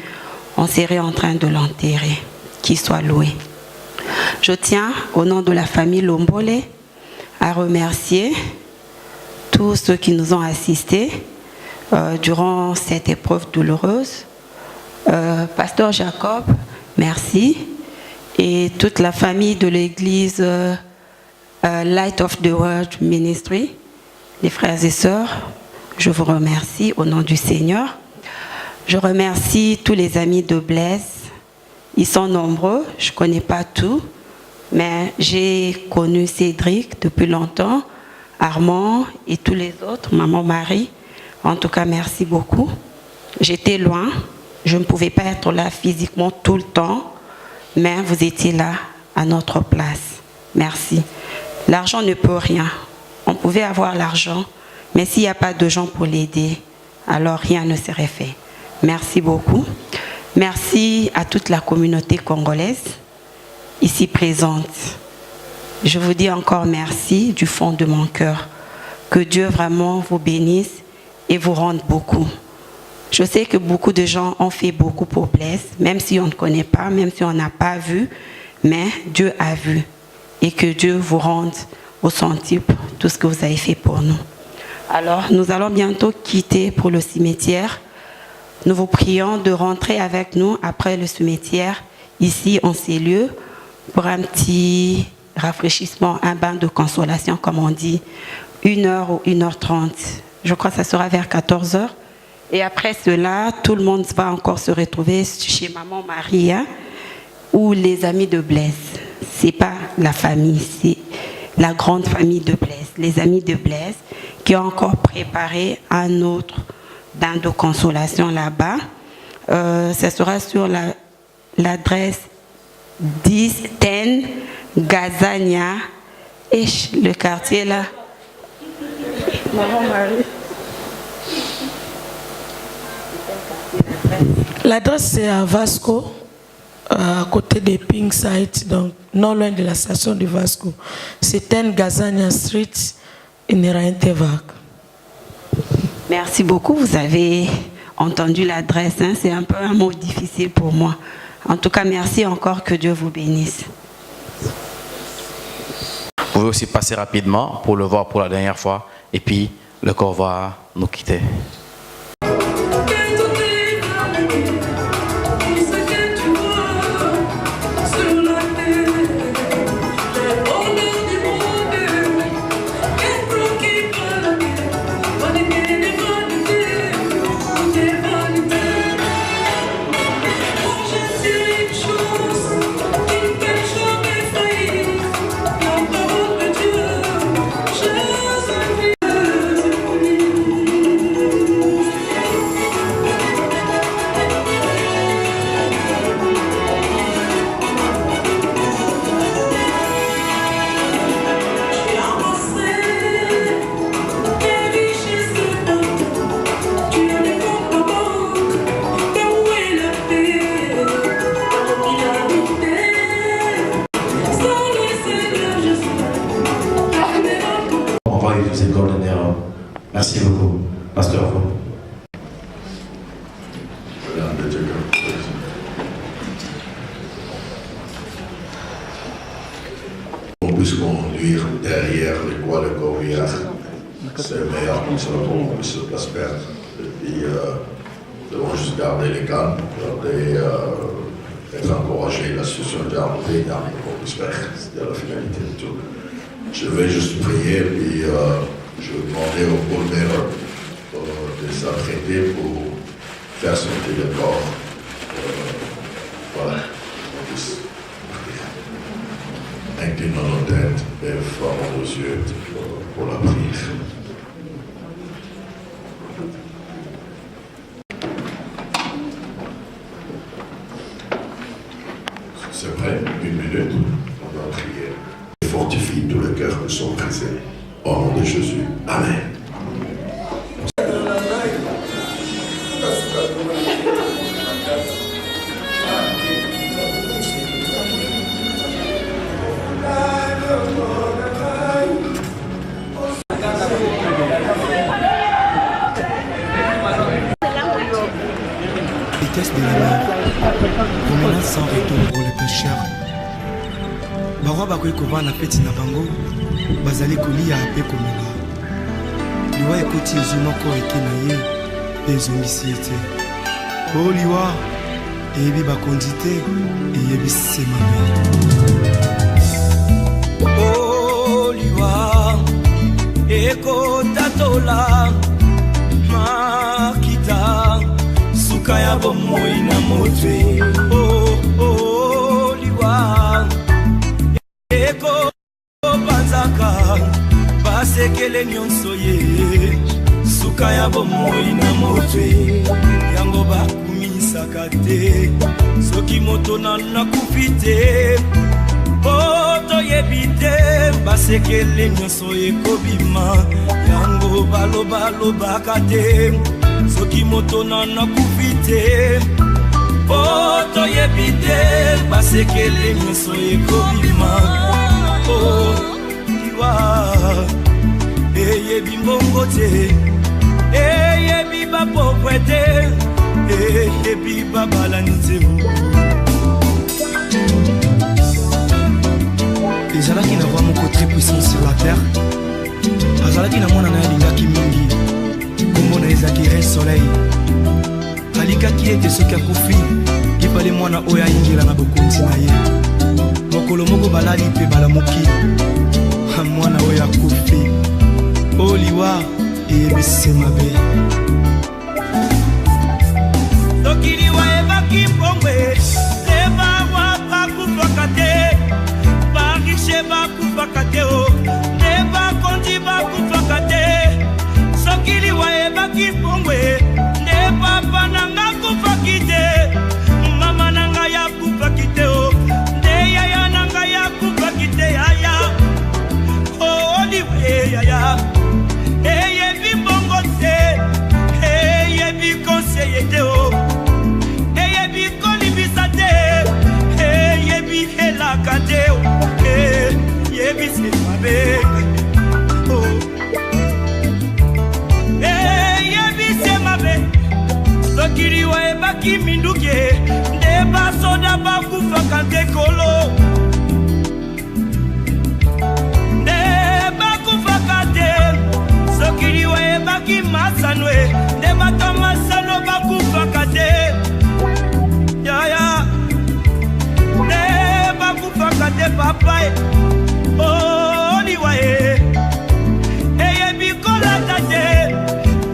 Speaker 6: on serait en train de l'enterrer. Qu'il soit loué. Je tiens, au nom de la famille Lombole, à remercier tous ceux qui nous ont assistés durant cette épreuve douloureuse. Pasteur Jacob, merci. Et toute la famille de l'église Light of the World Ministry, les frères et sœurs, je vous remercie au nom du Seigneur. Je remercie tous les amis de Blaise. Ils sont nombreux, je ne connais pas tout, mais j'ai connu Cédric depuis longtemps, Armand et tous les autres, maman Marie. En tout cas, merci beaucoup. J'étais loin, je ne pouvais pas être là physiquement tout le temps, mais vous étiez là à notre place. Merci. L'argent ne peut rien. On pouvait avoir l'argent, mais s'il n'y a pas de gens pour l'aider, alors rien ne serait fait. Merci beaucoup. Merci à toute la communauté congolaise ici présente. Je vous dis encore merci du fond de mon cœur. Que Dieu vraiment vous bénisse et vous rende beaucoup. Je sais que beaucoup de gens ont fait beaucoup pour Blaise, même si on ne connaît pas, même si on n'a pas vu, mais Dieu a vu. Et que Dieu vous rende au centuple tout ce que vous avez fait pour nous. Alors, nous allons bientôt quitter pour le cimetière. Nous vous prions de rentrer avec nous après le cimetière, ici en ces lieux, pour un petit rafraîchissement, un bain de consolation, comme on dit, 1h ou 1h30. Je crois que ça sera vers 14h. Et après cela, tout le monde va encore se retrouver chez maman Maria ou les amis de Blaise. Ce n'est pas la famille, c'est la grande famille de Blaise, les amis de Blaise, qui ont encore préparé un autre bain de consolation là-bas. Ça sera sur l'adresse 10 10 Gazania et le quartier là. Maman Marie.
Speaker 10: L'adresse c'est à Vasco, à côté de Pink Site, donc non loin de la station de Vasco. C'est 10 Gazania Street, Inerantevak.
Speaker 6: Merci beaucoup, vous avez entendu l'adresse, hein? C'est un peu un mot difficile pour moi. En tout cas, merci encore, que Dieu vous bénisse.
Speaker 3: Vous pouvez aussi passer rapidement pour le voir pour la dernière fois et puis le corps va nous quitter. Merci beaucoup, pasteur.
Speaker 9: On puisse conduire derrière les quoi le corbillard, c'est meilleur comme ça pour qu'on puisse se perdre. Et puis, nous devons juste garder les calmes, être encouragé, la situation est arrêtée, garder qu'on puisse faire, c'est la finalité de tout. Je vais juste prier, puis je vais demander au pôle de s'apprêter pour faire sortir le corps. Voilà, on puisse prier. Inclinons nos têtes et fermons nos yeux pour la prière. C'est prêt, 1 minute, on va prier. Fortifie tous les cœurs qui sont brisés. Au nom de Jésus. Amen.
Speaker 11: barwa bakoki kovanda na feti na bango bazali kolia mpe komela liwa ekoti ezwi moko eke na ye mpe ezongisi ye te o liwa eyebi bakonzi te eyebi se mabe o liwa ekotatola makita suka ya bomoi na motwe o liwa ekobanzaka basekele nyonso ye suka ya bomoi na motwe yango bakumisaka te soki moto nakufi te po toyebi te basekele nyonso ekobima yango balobalobaka te soki moto nakufi te po toyebi te basekele nyonso ekobima o liwa eyebi mbongo te eyebi bapokwe te eyebi babalani te ezalaki na roi moko très puissant sur la terre azalaki na mwana na ye alingaki mingi kombo na ezalaki re soleil alikaki ete soki akufi ifale mwana oyo ayingela na bokonzi na ye mokolo moko balali mpe balamuki mwana oyo akufi o liwa eyebisi mabe soki liwa ebaki mpongwe te bawa bakufaka te barishe bakufaka te o te bakonzi bakufaka te soki liwa ebaki mpongwe nde papa nanga kufaki te mama nanga yakufaki te o nde yaya nanga yakufaki te yaya o liwe yaya eyebi mbongo te eyebi konseye te o eyebi kolibisa te eyebi elaka te o eyebi se mabe eyebi se mabe soki liwa ebaki minduki nde basoda bakufaka te kolo nde bakufaka te soki liwa ebaki masano nde bato masano bakufaka te yaya nde bakufaka te papa o liwa eyebi kolata te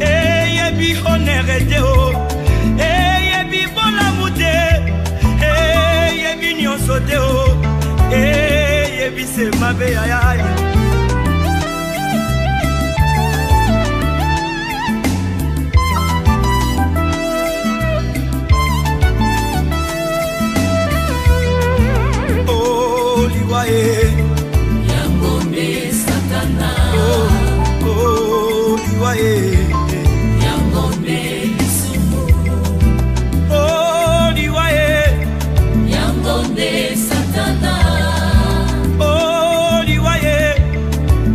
Speaker 11: eyebi honere te o eyebi bolamu te eyebi nyonso te o eyebi se mabe yaya
Speaker 1: Yambonde Satana Yambonde Lisumu Yambonde Satana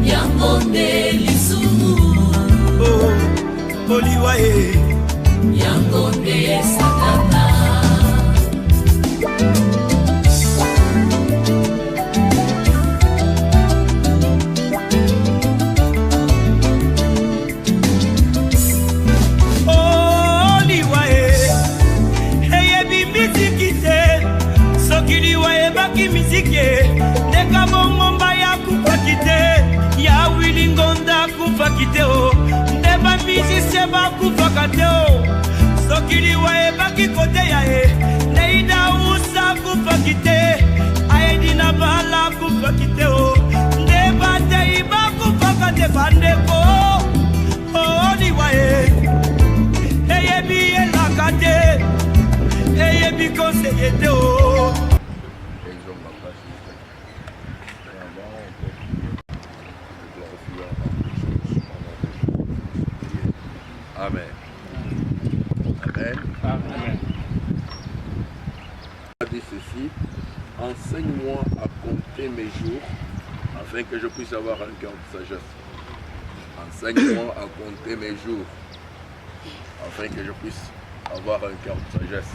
Speaker 1: Yambonde Lisumu Yambonde Satana
Speaker 11: ndeka bongomba ya kufaki te ya wilingonda kufaki te o nde bamisise bakufaka te o soki liwa ebaki kote ya ye neida usa kufaki te aedi na bala kufaki te o nde batei bakufaka te bandeko o liwa eyebi elaka te eyebi konseye te o
Speaker 9: Amen. Amen. Amen. Il a dit ceci, enseigne-moi à compter mes jours afin que je puisse avoir un cœur de sagesse. Enseigne-moi à compter mes jours afin que je puisse avoir un cœur de sagesse.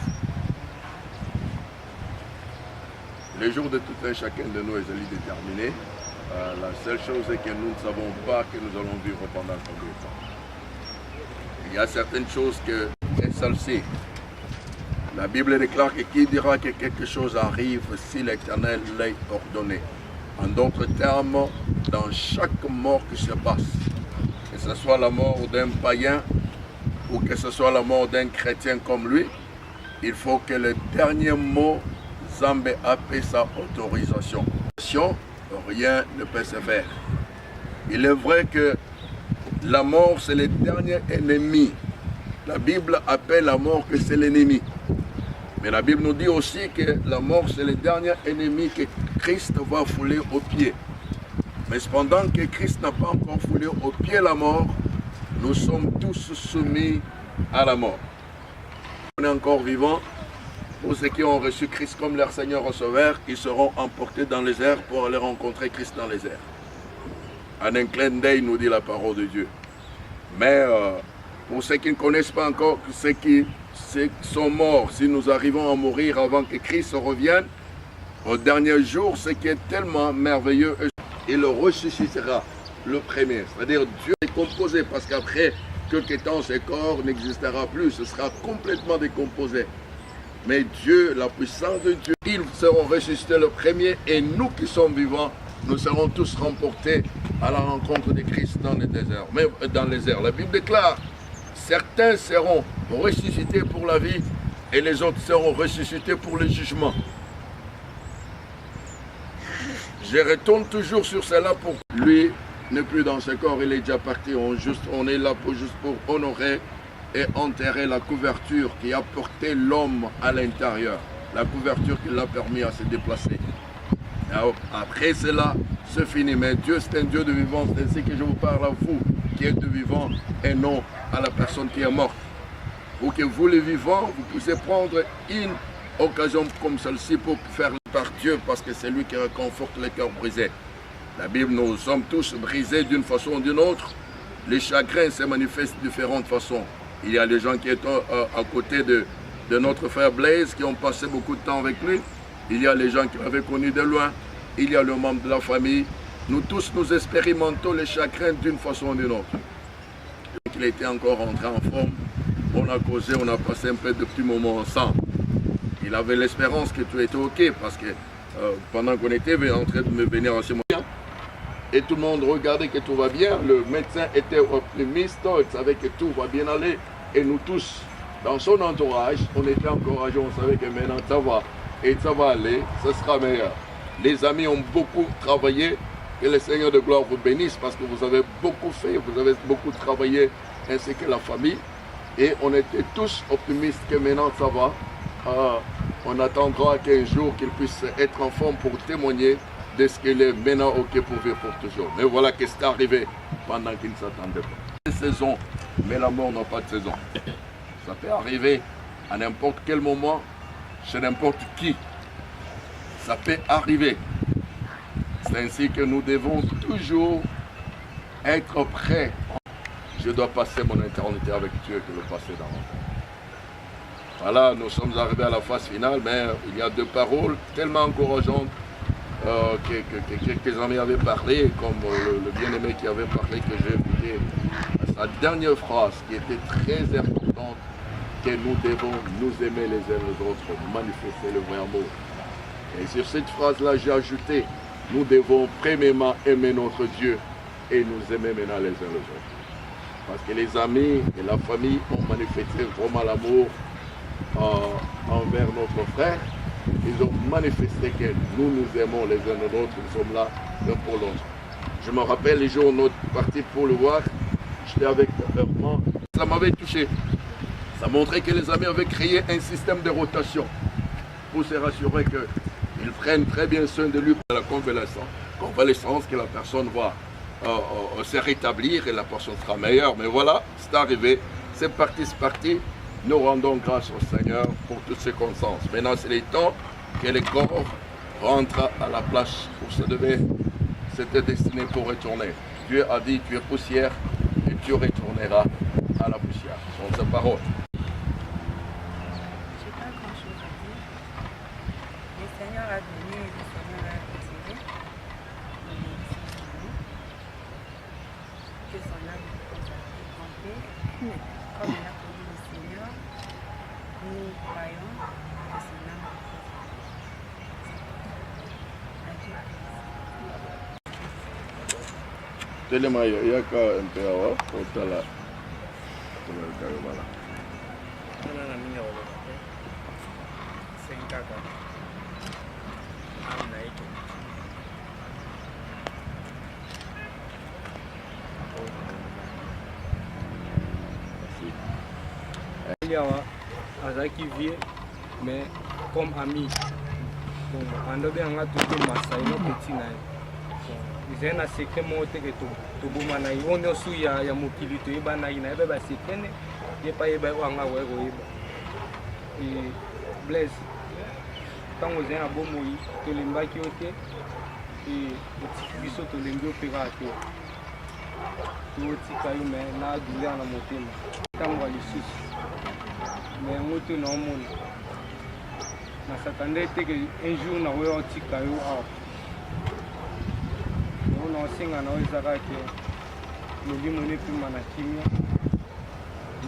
Speaker 9: Le jour de tout un chacun de nous est déterminé. La seule chose est que nous ne savons pas que nous allons vivre pendant combien de temps. Il y a certaines choses que celle-ci. La Bible déclare que qui dira que quelque chose arrive si l'Éternel l'a ordonné. En d'autres termes, dans chaque mort qui se passe, que ce soit la mort d'un païen ou que ce soit la mort d'un chrétien comme lui, il faut que le dernier mot, Zambé a fait sa autorisation. Rien ne peut se faire. Il est vrai que la mort, c'est le dernier ennemi. La Bible appelle la mort que c'est l'ennemi. Mais la Bible nous dit aussi que la mort, c'est le dernier ennemi que Christ va fouler aux pieds. Mais cependant que Christ n'a pas encore foulé aux pieds la mort, nous sommes tous soumis à la mort. On est encore vivants. Pour ceux qui ont reçu Christ comme leur Seigneur et Sauveur, ils seront emportés dans les airs pour aller rencontrer Christ dans les airs. En un clin d'œil, nous dit la parole de Dieu. Mais pour ceux qui ne connaissent pas encore, ceux qui sont morts, si nous arrivons à mourir avant que Christ revienne, au dernier jour, ce qui est tellement merveilleux, il ressuscitera le premier. C'est-à-dire Dieu est composé parce qu'après quelque temps, ce corps n'existera plus, ce sera complètement décomposé. Mais Dieu, la puissance de Dieu, ils seront ressuscités le premier et nous qui sommes vivants, nous serons tous remportés à la rencontre de Christ dans les déserts, mais dans les airs. La Bible déclare, certains seront ressuscités pour la vie et les autres seront ressuscités pour le jugement. Je retourne toujours sur cela pour lui n'est plus dans ce corps, il est déjà parti. On est là juste pour honorer et enterrer la couverture qui a porté l'homme à l'intérieur, la couverture qui l'a permis à se déplacer. Alors, après cela, c'est fini. Mais Dieu, c'est un Dieu de vivant. C'est ainsi que je vous parle à vous, qui êtes de vivant, et non à la personne qui est morte. Pour que vous, les vivants, vous puissiez prendre une occasion comme celle-ci pour faire par Dieu, parce que c'est lui qui réconforte les cœurs brisés. La Bible, nous sommes tous brisés d'une façon ou d'une autre. Les chagrins se manifestent de différentes façons. Il y a les gens qui étaient à côté de notre frère Blaise, qui ont passé beaucoup de temps avec lui. Il y a les gens qui l'avaient connu de loin. Il y a le membre de la famille. Nous tous, nous expérimentons les chagrins d'une façon ou d'une autre. Il était encore rentré en forme. On a causé, on a passé un peu de petits moments ensemble. Il avait l'espérance que tout était OK, parce que pendant qu'on était en train de me venir à ce moment, et tout le monde regardait que tout va bien, le médecin était optimiste, il savait que tout va bien aller. Et nous tous, dans son entourage, on était encouragés, on savait que maintenant ça va, et ça va aller, ça sera meilleur. Les amis ont beaucoup travaillé, que le Seigneur de gloire vous bénisse, parce que vous avez beaucoup fait, vous avez beaucoup travaillé, ainsi que la famille. Et on était tous optimistes que maintenant ça va. On attendra qu'un jour qu'il puisse être en forme pour témoigner de ce qu'il est maintenant OK pour vivre pour toujours. Mais voilà que c'est arrivé pendant qu'il ne s'attendait pas. C'est saison, mais la mort n'a pas de saison. Ça peut arriver à n'importe quel moment, chez n'importe qui. Ça peut arriver. C'est ainsi que nous devons toujours être prêts. Je dois passer mon éternité avec Dieu que le passé dans mon temps. Voilà, nous sommes arrivés à la phase finale, mais il y a deux paroles tellement encourageantes que quelques amis avaient parlé, comme le bien-aimé qui avait parlé, que j'ai écouté. Sa dernière phrase qui était très importante, que nous devons nous aimer les uns les autres, manifester le vrai amour. Et sur cette phrase-là, j'ai ajouté, nous devons premièrement aimer notre Dieu et nous aimer maintenant les uns les autres. Parce que les amis et la famille ont manifesté vraiment l'amour envers notre frère. Ils ont manifesté que nous nous aimons les uns les autres, nous sommes là l'un pour l'autre. Je me rappelle les jours où nous sommes partis pour le voir, j'étais avec Herman, ça m'avait touché. Ça montrait que les amis avaient créé un système de rotation pour se rassurer qu'ils prennent très bien soin de lui pour la convalescence, que la personne va se rétablir et la personne sera meilleure. Mais voilà, c'est arrivé, c'est parti. Nous rendons grâce au Seigneur pour toutes ces circonstances. Maintenant, c'est le temps que le corps rentre à la place où ça devait. C'était destiné pour retourner. Dieu a dit, tu es poussière et tu retourneras à la poussière. C'est sa parole.
Speaker 12: Je n'ai pas grand-chose à dire. Le Seigneur a donné
Speaker 6: comme il a connu le Seigneur, nous croyons que cela.
Speaker 9: Telema yaka MPA otala voilà.
Speaker 12: Na minha aula. Sem caca. Amna iko. Yawa azaki vie mais comme ami. Bon, ando be anga tuke masai no petit na. Ils ont un secret monté que tout bon na on est sous ya mokili to iba na ina ebe ba secret ne ye pa ye ba wanga we go iba et Blaise quand vous êtes à Bomoi to limbaki ote et otiki biso to lembi opera to otika yo mais na douleur na motema tango lisusu mais ngoto na omona na s'attendait que un jour na we otika yo on a aussi un autre qui nous dit mon époux mana kimia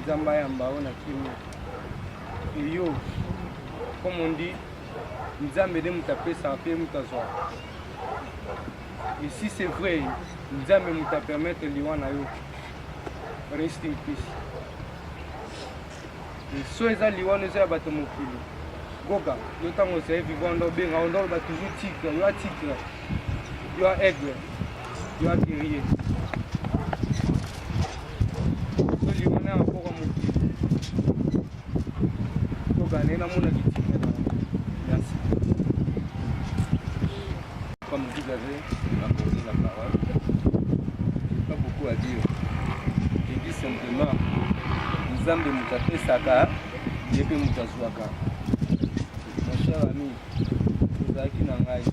Speaker 12: nzamba yamba ona kimia et yo comme on dit nzambe de mutape ça peut mutazwa et si c'est vrai nzambe muta permettre liwana yo rest in peace et so eza liwana zo ya bato mokili goga yo tango c'est vivant ndo benga ndo ba toujours tigre yo tigre yo aigle yo guerrier so liwana encore mokili to gagner na mona kitika merci comme vous avez apporté la parole pas beaucoup à dire je dis simplement nzambe mutape saka yepe mutazwaka mon cher ami ozaki na ngai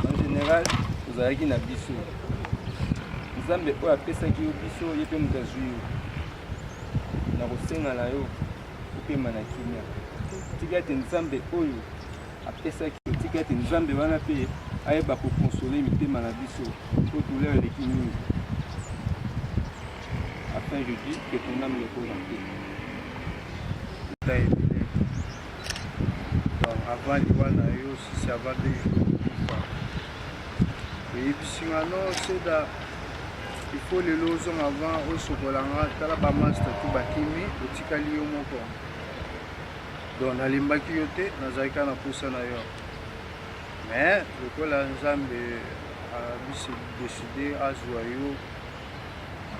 Speaker 12: en général ozalaki na biso nzambe oyo apesaki yo biso ye mpe moto azwi yo na kosenga na yo opema na kimia tika ete nzambe oyo apesaki yo tika ete nzambe wana mpe ayeba kokonsole mitema na biso po douleur eleki mingi afin je dis que ton âme repose en paix.
Speaker 7: Avant liwana yo c'est avant 2 jours. Et puis c'est da il faut les lozo avant au sokolanga tala ba master tout bakimi otikali yo moko. Donc nalimbaki yo te nazalika na posa na yo. Mais lokola nzambe a décidé à joyeux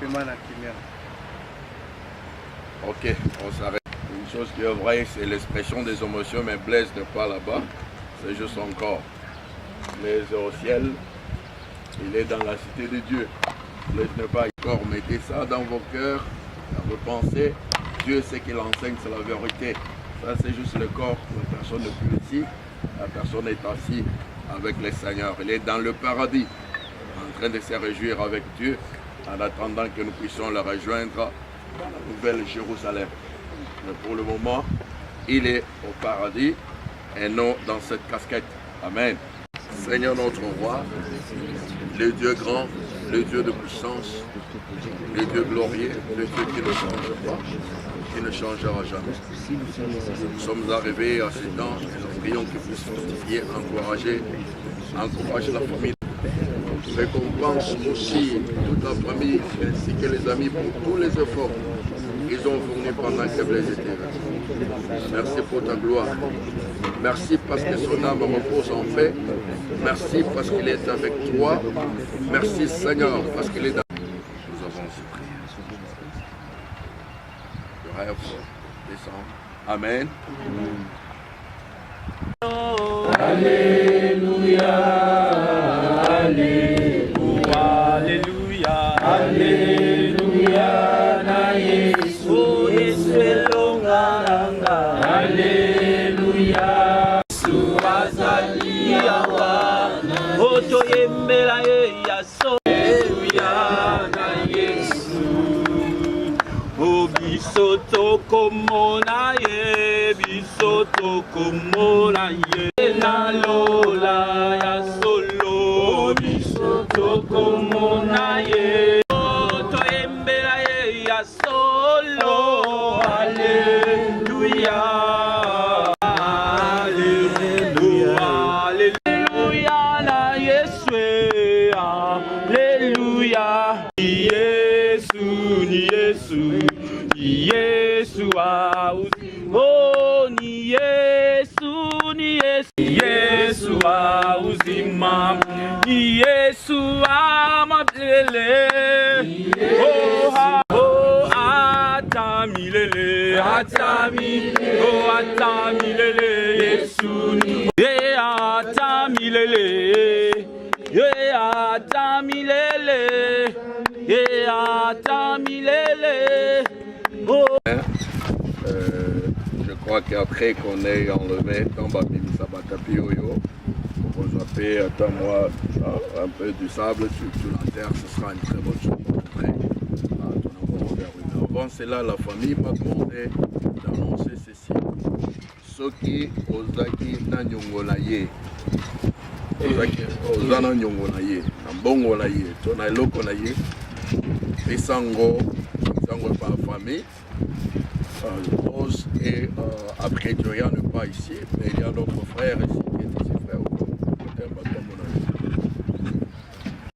Speaker 7: paiement na kimia.
Speaker 9: Ok, on s'arrête. Une chose qui est vraie, c'est l'expression des émotions, mais Blaise n'est pas là-bas, c'est juste son corps. Mais au ciel, il est dans la cité de Dieu. Blaise n'est pas encore, mettez ça dans vos cœurs, dans vos pensées. Dieu, ce qu'il enseigne, c'est la vérité. Ça, c'est juste le corps. La personne n'est plus ici, la personne est assise avec le Seigneur. Il est dans le paradis, en train de se réjouir avec Dieu, en attendant que nous puissions le rejoindre dans la nouvelle Jérusalem. Mais pour le moment, il est au paradis et non dans cette casquette. Amen. Seigneur notre roi, le Dieu grand, le Dieu de puissance, le Dieu glorieux, le Dieu qui ne change pas, qui ne changera jamais. Nous sommes arrivés à ce temps et nous prions que puisse fortifier, encourager la famille. Récompense aussi toute la famille ainsi que les amis pour tous les efforts qu'ils ont fournis pendant que Blaise était là. Merci pour ta gloire. Merci parce que son âme repose en paix. Merci parce qu'il est avec toi. Merci Seigneur parce qu'il est dans nous avons prié. Le rêve descend. Amen.
Speaker 1: Alléluia. Alléluia. Alléluia. Alléluia. Na Yesu Yesu elonganga. Alléluia. Suwazali yawa. Oto yembela ye yaso. Alléluia. Na Yesu. Obisoto komona ye. Bisoto komona ye. Na lola ya solo. Bisoto komona ye. Oto yembela ye yaso.
Speaker 13: Yesu, Alléluia. Ni Yesu, ni Yesu, ni Yesu oh, ni Yesu, ni Yesu, ni Yesu uzima, ni Yesu amabele, oh atamilele, atamilele, Yesu ni atamilele, atamilele, atamilele.
Speaker 9: Je crois qu'après qu'on ait enlevé dans Babim Sabatapioyo, on va zapper, attends-moi, un peu du sable sur la terre, ce sera une très bonne chose pour entrer à ton amour vers une. Avant cela, la famille m'a demandé d'annoncer ceci. Soki Ozaki Nanyongolaye. Ozaki Ozana Nyongolaye. Nambongolaye. Tona Elokolaye. Esango. Esango par famille. Rose et après Joya n'est pas ici, mais il y a notre frère ici qui est ici, frère.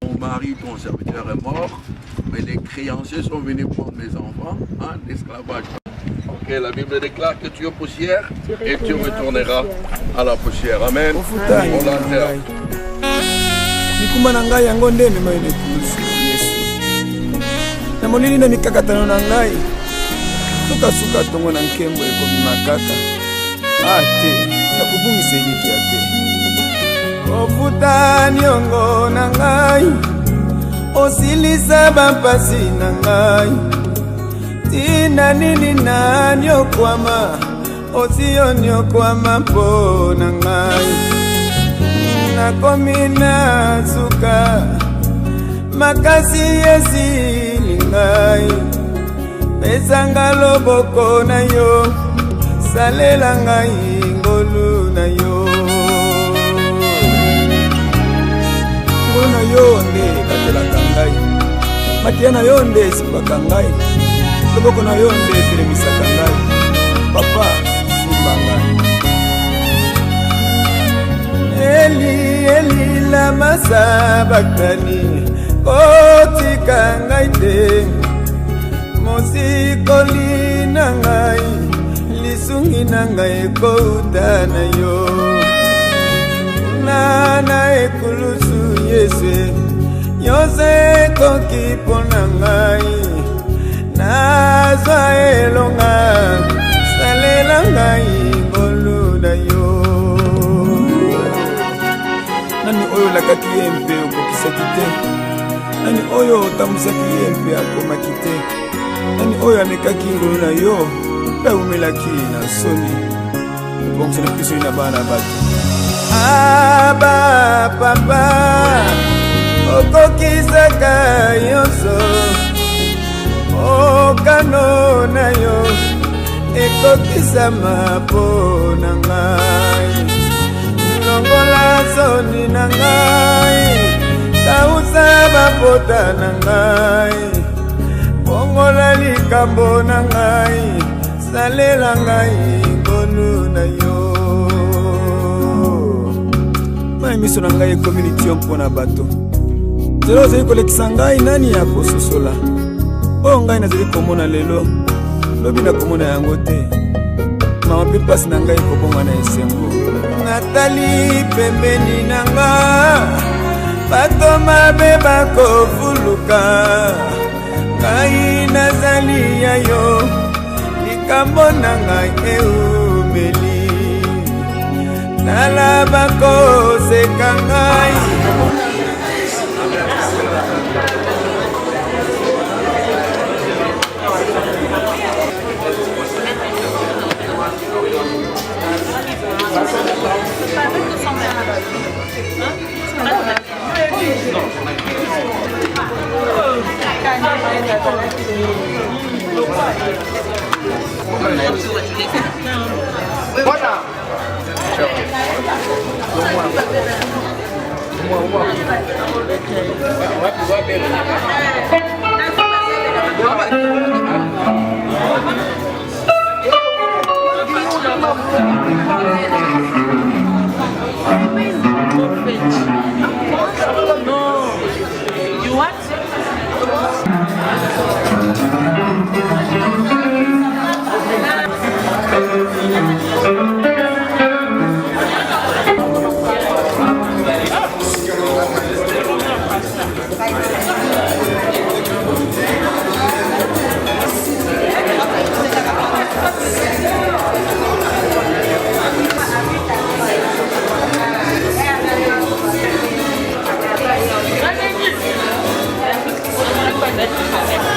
Speaker 9: Mon mari, ton serviteur, est mort, mais les créanciers sont venus prendre mes enfants en esclavage. Ok, la Bible déclare que tu es poussière et tu retourneras à la poussière. Amen. Volontaire.
Speaker 11: Nikumba na ngai yango nde mema ine kulusu Yesu. Na molili na mikakatano na ngai. Suka tongo na nkembo ekomi makaka. Ate, na kubungisa eliki ate. Ofuta niongo na ngai. Osilisa bampasi na ngai. Tina nini na nyokwama. Osio nyokwama mpo na ngai. Nakomi na suka. Makasi esili ngai. Pesanga loboko na yo, salela ngai ngolu na yo. Ngolu na yo nde katelaka ngai, makia na yo nde esipaka ngai, loboko na yo nde etelemisaka ngai. Papa, simba ngai. Eli, Eli, lama sabachthani, kotika ngai te. Mosikoli na ngai, lisungi na ngai kouta na yo. Nana ekulusu Yesu, yose koki pona ngai. Nazwa elonga, salela ngai ngolu na yo. Nani oyo lakaki yempe okokisaki te? Nani oyo otamwisaki yempe akomaki te? Nani oyo amekaki ngolu na yo mpe umelaki na soni bongso na biso na bana bato. Aba papa okokisaka yonso okano na yo ekokisama mpo na ngai. Longola soni na ngai tausa bapota na ngai. Bongola likambo na ngai, salela ngai ngolu na yo. Mai miso na ngai community mpo na bato. Zelo zeli kolekisa ngai nani ya kososola. Oyo ngai nazeli komona lelo, lobi na komona yango te. Mama mpe mpasi na ngai kobonga na esengo. Natali pembeni na nga, bato mabe bakofuluka. Ngai nazali ya yo, likambo na ngai eumeli. Tala bakoseka ngai.
Speaker 14: Perfeito. bazali